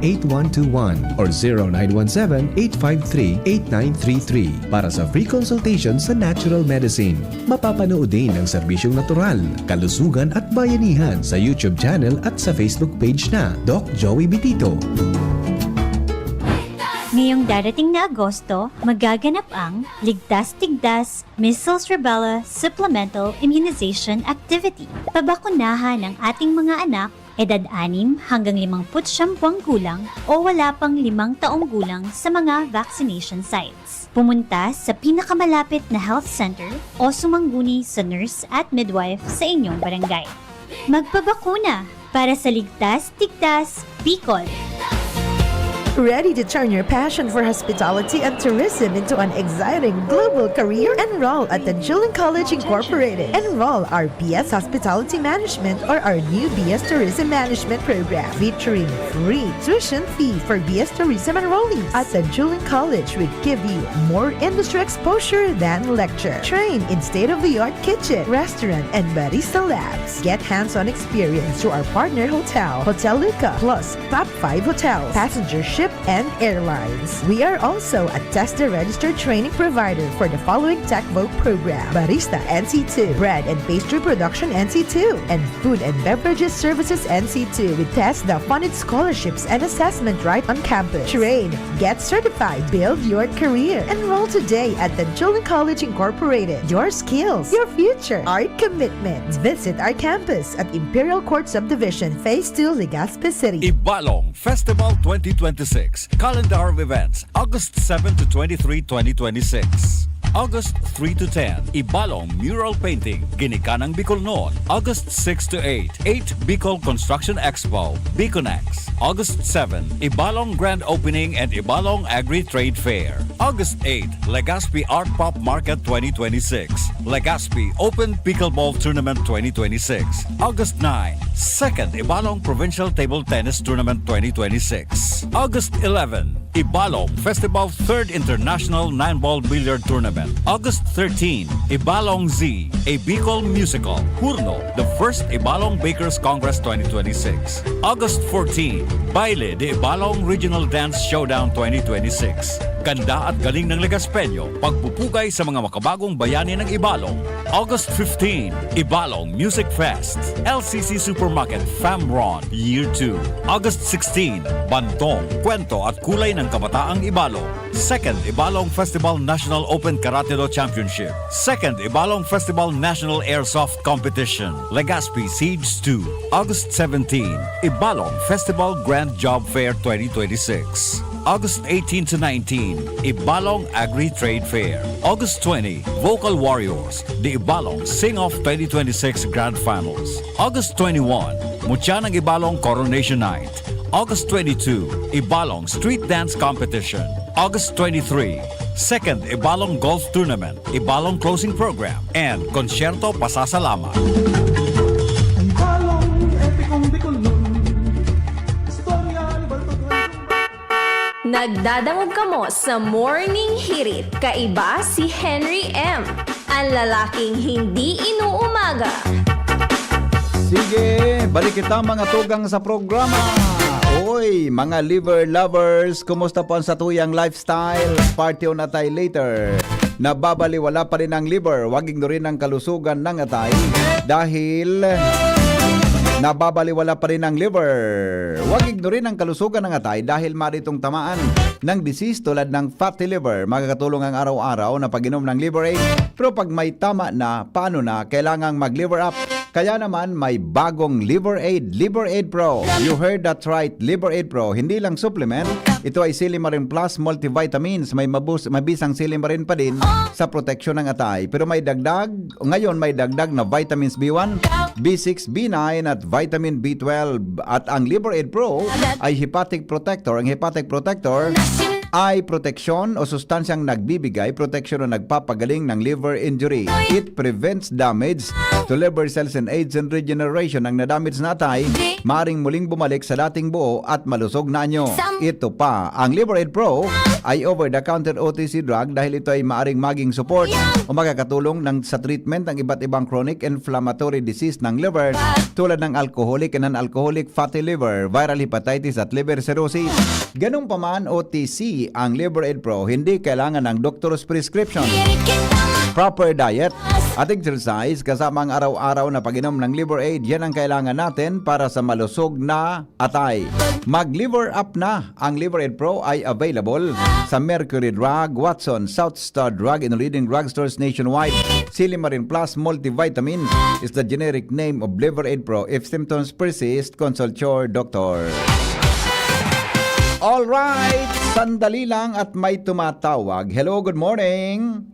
0998-975-8121 or 0917-853-8933 para sa free consultation sa natural medicine. Mapapanood din ang serbisyong natural, kalusugan at bayanihan sa YouTube channel at sa Facebook page na Doc Joey Bitito. Ngayong darating na Agosto, magaganap ang Ligtas-Tigdas Measles Rubella Supplemental Immunization Activity. Pabakunahan ang ating mga anak edad 6 hanggang 59 buwang gulang o wala pang 5 taong gulang sa mga vaccination sites. Pumunta sa pinakamalapit na health center o sumangguni sa nurse at midwife sa inyong barangay. Magpabakuna para sa Ligtas Tigtas, Bicol. Ready to turn your passion for hospitality and tourism into an exciting global career? Enroll at the Julian College Incorporated. Enroll our BS Hospitality Management or our new BS Tourism Management program featuring free tuition fee for BS Tourism enrollees. At the Julian College, we give you more industry exposure than lecture. Train in state-of-the-art kitchen, restaurant, and barista labs. Get hands-on experience through our partner hotel, Hotel Luca, plus top 5 hotels, passenger ship, and airlines. We are also a TESDA registered training provider for the following TechVogue program: Barista NC2, Bread and Pastry Production NC2, and Food and Beverages Services NC2 with TESDA funded scholarships and assessment right on campus. Train, get certified, build your career. Enroll today at the Julian College Incorporated. Your skills, your future, our commitment. Visit our campus at Imperial Court Subdivision, Phase 2, Legazpi City. Ibalong Festival 2026. Calendar of events, August 7 to 23, 2026. August 3 to 10, Ibalong Mural Painting, Ginikanang Bicol Noon. August 6 to 8, 8 Bicol Construction Expo, Biconex. August 7, Ibalong Grand Opening and Ibalong Agri-Trade Fair. August 8, Legazpi Art Pop Market 2026, Legazpi Open Pickleball Tournament 2026. August 9, 2nd Ibalong Provincial Table Tennis Tournament 2026. August 11, Ibalong Festival 3rd International 9-Ball Billiard Tournament. August 13, Ibalong Z, a Bicol musical, Hurno, the first Ibalong Bakers Congress 2026. August 14, Baile de Ibalong Regional Dance Showdown 2026. Ganda at galing ng Legaspeño, pagpupugay sa mga makabagong bayani ng Ibalong. August 15, Ibalong Music Fest, LCC Supermarket Famron Year 2. August 16, Bantong, Kwento at Kulay ng Kabataang Ibalong. 2nd Ibalong Festival National Open Karate-Do Championship. 2nd Ibalong Festival National Airsoft Competition, Legazpi Siege 2. August 17, Ibalong Festival Grand Job Fair 2026. August 18 to 19, Ibalong Agri-Trade Fair. August 20, Vocal Warriors, the Ibalong Sing-Off 2026 Grand Finals. August 21, Mutya ng Ibalong Coronation Night. August 22, Ibalong Street Dance Competition. August 23, 2nd Ibalong Golf Tournament, Ibalong Closing Program, and Concerto Pasasalamat. Nagdadangog kamo sa Morning Hirit. Kaiba si Henry M. Ang lalaking hindi inuumaga. Sige, balik kita mga tugang sa programa. Oy, mga liver lovers, kumusta po ang satuyang lifestyle? Party on atay later. Nababaliwala pa rin ang liver, wag ignorin ang kalusugan ng atay dahil nababaliwala pa rin ang liver. Huwag ignorin ang kalusugan ng atay dahil maritong tamaan ng disease tulad ng fatty liver. Makakatulong ang araw-araw na pag-inom ng liver aid. Pero pag may tama na, paano na? Kailangang mag-liver up. Kaya naman may bagong Liver Aid Pro. You heard that right, Liver Aid Pro. Hindi lang supplement, ito ay Silimarin Plus multivitamins. May mabisang silimarin pa din sa proteksyon ng atay. Pero may dagdag, ngayon may dagdag na vitamins B1, B6, B9 at vitamin B12. At ang Liver Aid Pro ay hepatic protector. Ang hepatic protector ay proteksyon o sustansyang nagbibigay proteksyon o nagpapagaling ng liver injury. It prevents damage to liver cells and aids in regeneration. Ang nadamage na atay, maring muling bumalik sa dating buo at malusog na anyo. Ito pa, ang Liver Aid Pro ay over-the-counter OTC drug dahil ito ay maaring maging support o makakatulong sa treatment ng iba't ibang chronic inflammatory disease ng liver tulad ng alcoholic and non-alcoholic fatty liver, viral hepatitis at liver cirrhosis. Ganun pa man, OTC ang Liver Aid Pro, hindi kailangan ng doktor's prescription. Proper diet, At exercise kasama ang araw-araw na pag-inom ng Liver Aid, yan ang kailangan natin para sa malusog na atay. Mag-Liver Up na! Ang Liver Aid Pro ay available sa Mercury Drug, Watson, South Star Drug, and leading drugstores nationwide. Silimarin Plus Multivitamin is the generic name of Liver Aid Pro. If symptoms persist, consult your doctor. Alright, sandali lang at may tumatawag. Hello, good morning.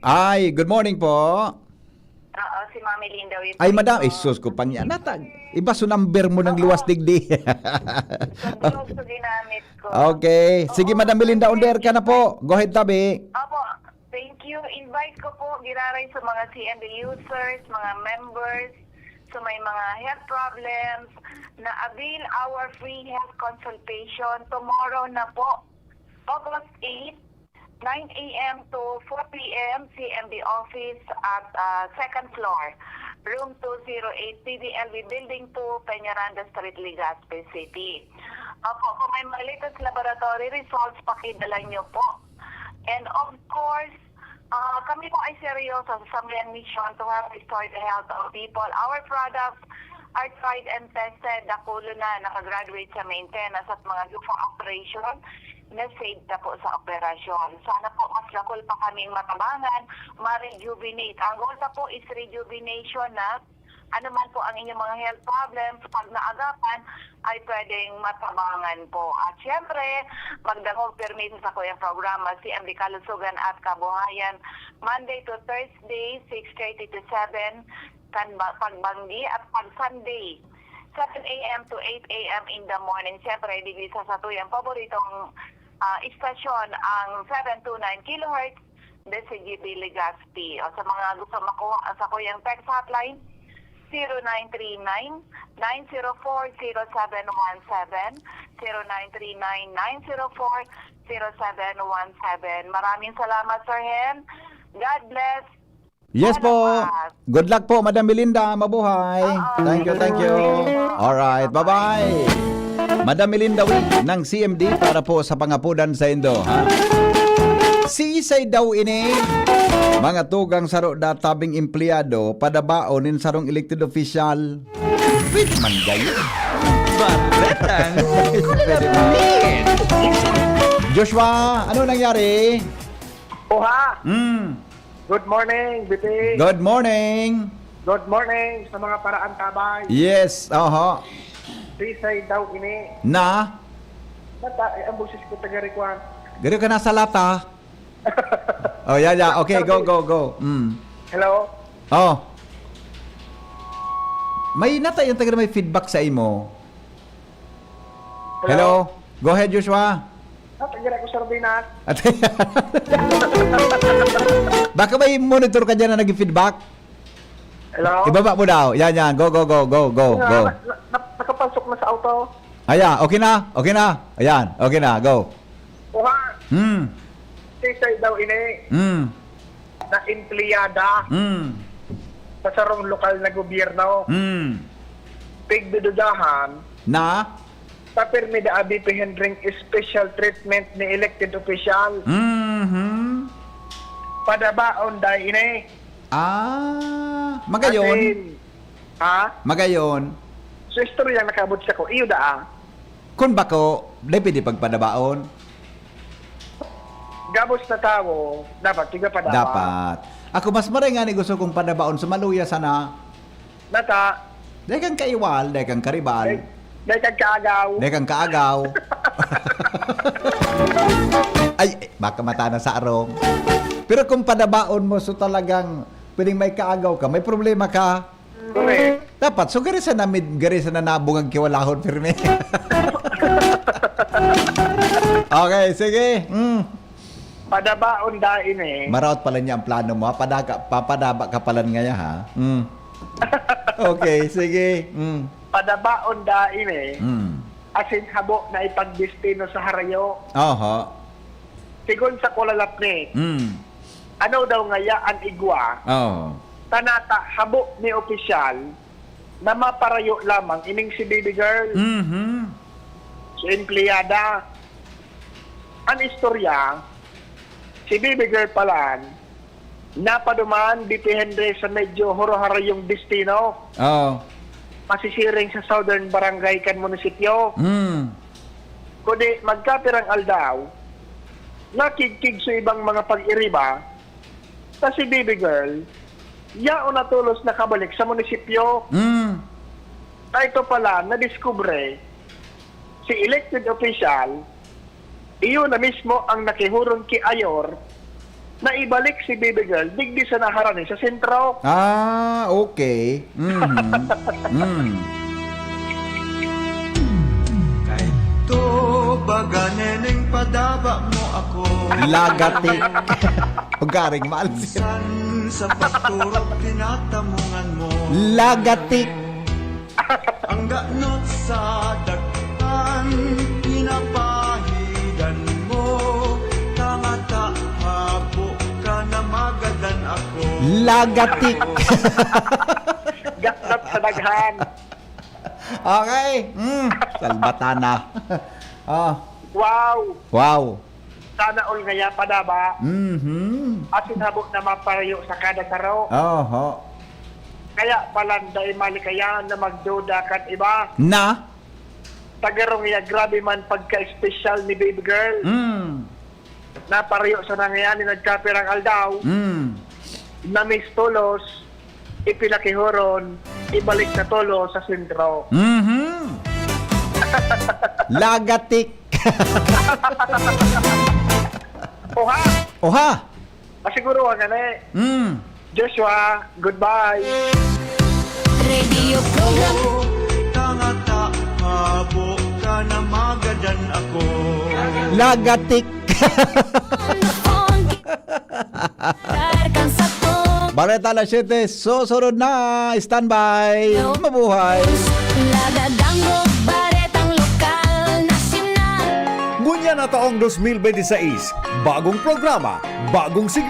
Ay, good morning po. Oo, si Mami Linda. Ay, madam, sus ko pang yan. Natag, iba so number mo ng luwas digdi. Gusto ginamit ko. Okay, sige madam Melinda, under ka na po. Go ahead, tabi. Opo, thank you. Invite ko po giraray sa mga CMB users, mga members, sa may mga health problems, na avail our free health consultation tomorrow na po, August 8, 9 a.m. to 4 p.m. CMB office at second floor, room 208, PDLV Building 2, Peñaranda Street, Legazpi City. Opo, kung may mga latest laboratory results, pakidala nyo po. And of course, kami po ay seryoso sa Samlian mission to help restore the health of people. Our products are tried and tested. Nakulo na, nakagraduate sa maintenance at mga lupa operation na save na po sa operasyon. Sana po mas lakol pa kaming matabangan, ma-rejuvenate. Ang goal pa po is rejuvenation na ano man po ang inyong mga health problems, pag naagapan, ay pwedeng matabangan po. At syempre, magdangog permission sa kuyang programa, CMB Kalusugan at Kabuhayan, Monday to Thursday, 6:30 to 7, pagbanggi at pag Sunday, 7 a.m. to 8 a.m. in the morning. Siyempre, digli sa tuyang paboritong istasyon, ang 729 kHz, DCGB Legazpi. O sa mga gusto makuha sa kuyang text hotline, 0939-904-0717, 0939-904-0717. Maraming salamat, Sir Hen. God bless. Yes po. Good luck po, Madam Melinda. Mabuhay. Thank you. Alright, bye-bye. Madam Melinda ng CMD para po sa pangapudan sa Indo. Ha? Si Isay daw ini, mga tugang saro databing empleyado, padabaonin sarong elected official. Pwede man gayo. Baretang. Joshua, ano nangyari? Oha! Good morning, BP. Good morning. Good morning sa mga paraan tabay. Yes, oho. Risay daw ini. Na? Bata, ang busis ko taga-requan. Gano'n ka nasa lata. Oh, yeah. Okay, go. Hello? Oh. May natay yung taga may feedback sa imo. Hello? Go ahead, Joshua. Tagira ko sa Rubinas. Baka may monitor ka dyan na nag-feedback? Hello? Ibaba mo daw. Yan. Go. Nakapasok na sa auto. Ayan, okay na. Ayan, okay na. Go. Oha! Risay daw ini. Na empleyada. Sa sarong lokal na gobyerno. Pigdududahan. Na? Papirmi da ABP Hendring special treatment ni elected official. Padabaon da ini. Magayon. Ha? Magayon. So istorya nakabot sa ko. Iyo da Kung bako, pwede pagpadabaon. Gabos na tao, dapat tiga padabaon. Dapat. Ako mas maray nga ni gusto kong padabaon sa maluya sana. Nata. Dahil kang kaiwal, dahil kang karibal. Dahil kang kaagaw. Ay, baka mata na sa arong. Pero kung padabaon mo, so talagang pwedeng may kaagaw ka, may problema ka. Correct. Dapat, so garisa na nabungag kiwalahon, firme. Okay, sige. Padabaon dain eh. Maraot pala niya ang plano mo. Papadaba ka pala ngayon, ha? Okay, sige. Padabaon dain eh. Asin habo na ipagdestino sa harayo. Oho. Sigon sa kulalapni. Ano daw ngaya ang igwa? Tanata habo ni opisyal na maparayo lamang ining si baby girl. Si empleyada. Ang istorya, si baby girl palan, napaduman, BP Henry, sa medyo horo-haro yung destino. Oh. Masisiring sa Southern Barangay kan munisipyo. Kundi magkapirang aldaw, nakikig sa ibang mga pag-iriba, ta si baby girl, yao na tulos na kabalik sa munisipyo. Na ito pala, nadiskubre, si elected official, iyon na mismo ang nakihuron ki Ayor, na ibalik si baby girl digdi sa naharani sa sentro. Ah, okay. To baga neneng padaba mo ako. Lagatik. Hugaring maalsin. San sa pagturok tinatamungan mo. Lagatik. Ang ganot sa daghan pinapahigan mo. Tangata habo ka na magadan ako. Lagatik. Ganot sa daghan. Okay. Salbatana. Wow. Wow. Sana all ngaya padaba. At sinabot na maparayo sa kada saro. Oho. Kaya palanday malikayan na magduda kan iba. Na? Tagarong iya grabe man pagka-special ni baby girl. Naparayo sa nangyayani nagkapirang aldaw. Na miss tulos, ipinakihuron, ibalik na tulos sa sentro. Lagatik. Oha! Oha! Masiguro nga na Joshua, goodbye. Radio program. Tangata habo ka na magadan ako. Lagatik. Bareta alas 7, susunod na. Standby. Mabuhay. Ngunya na taong 2026, bagong programa, bagong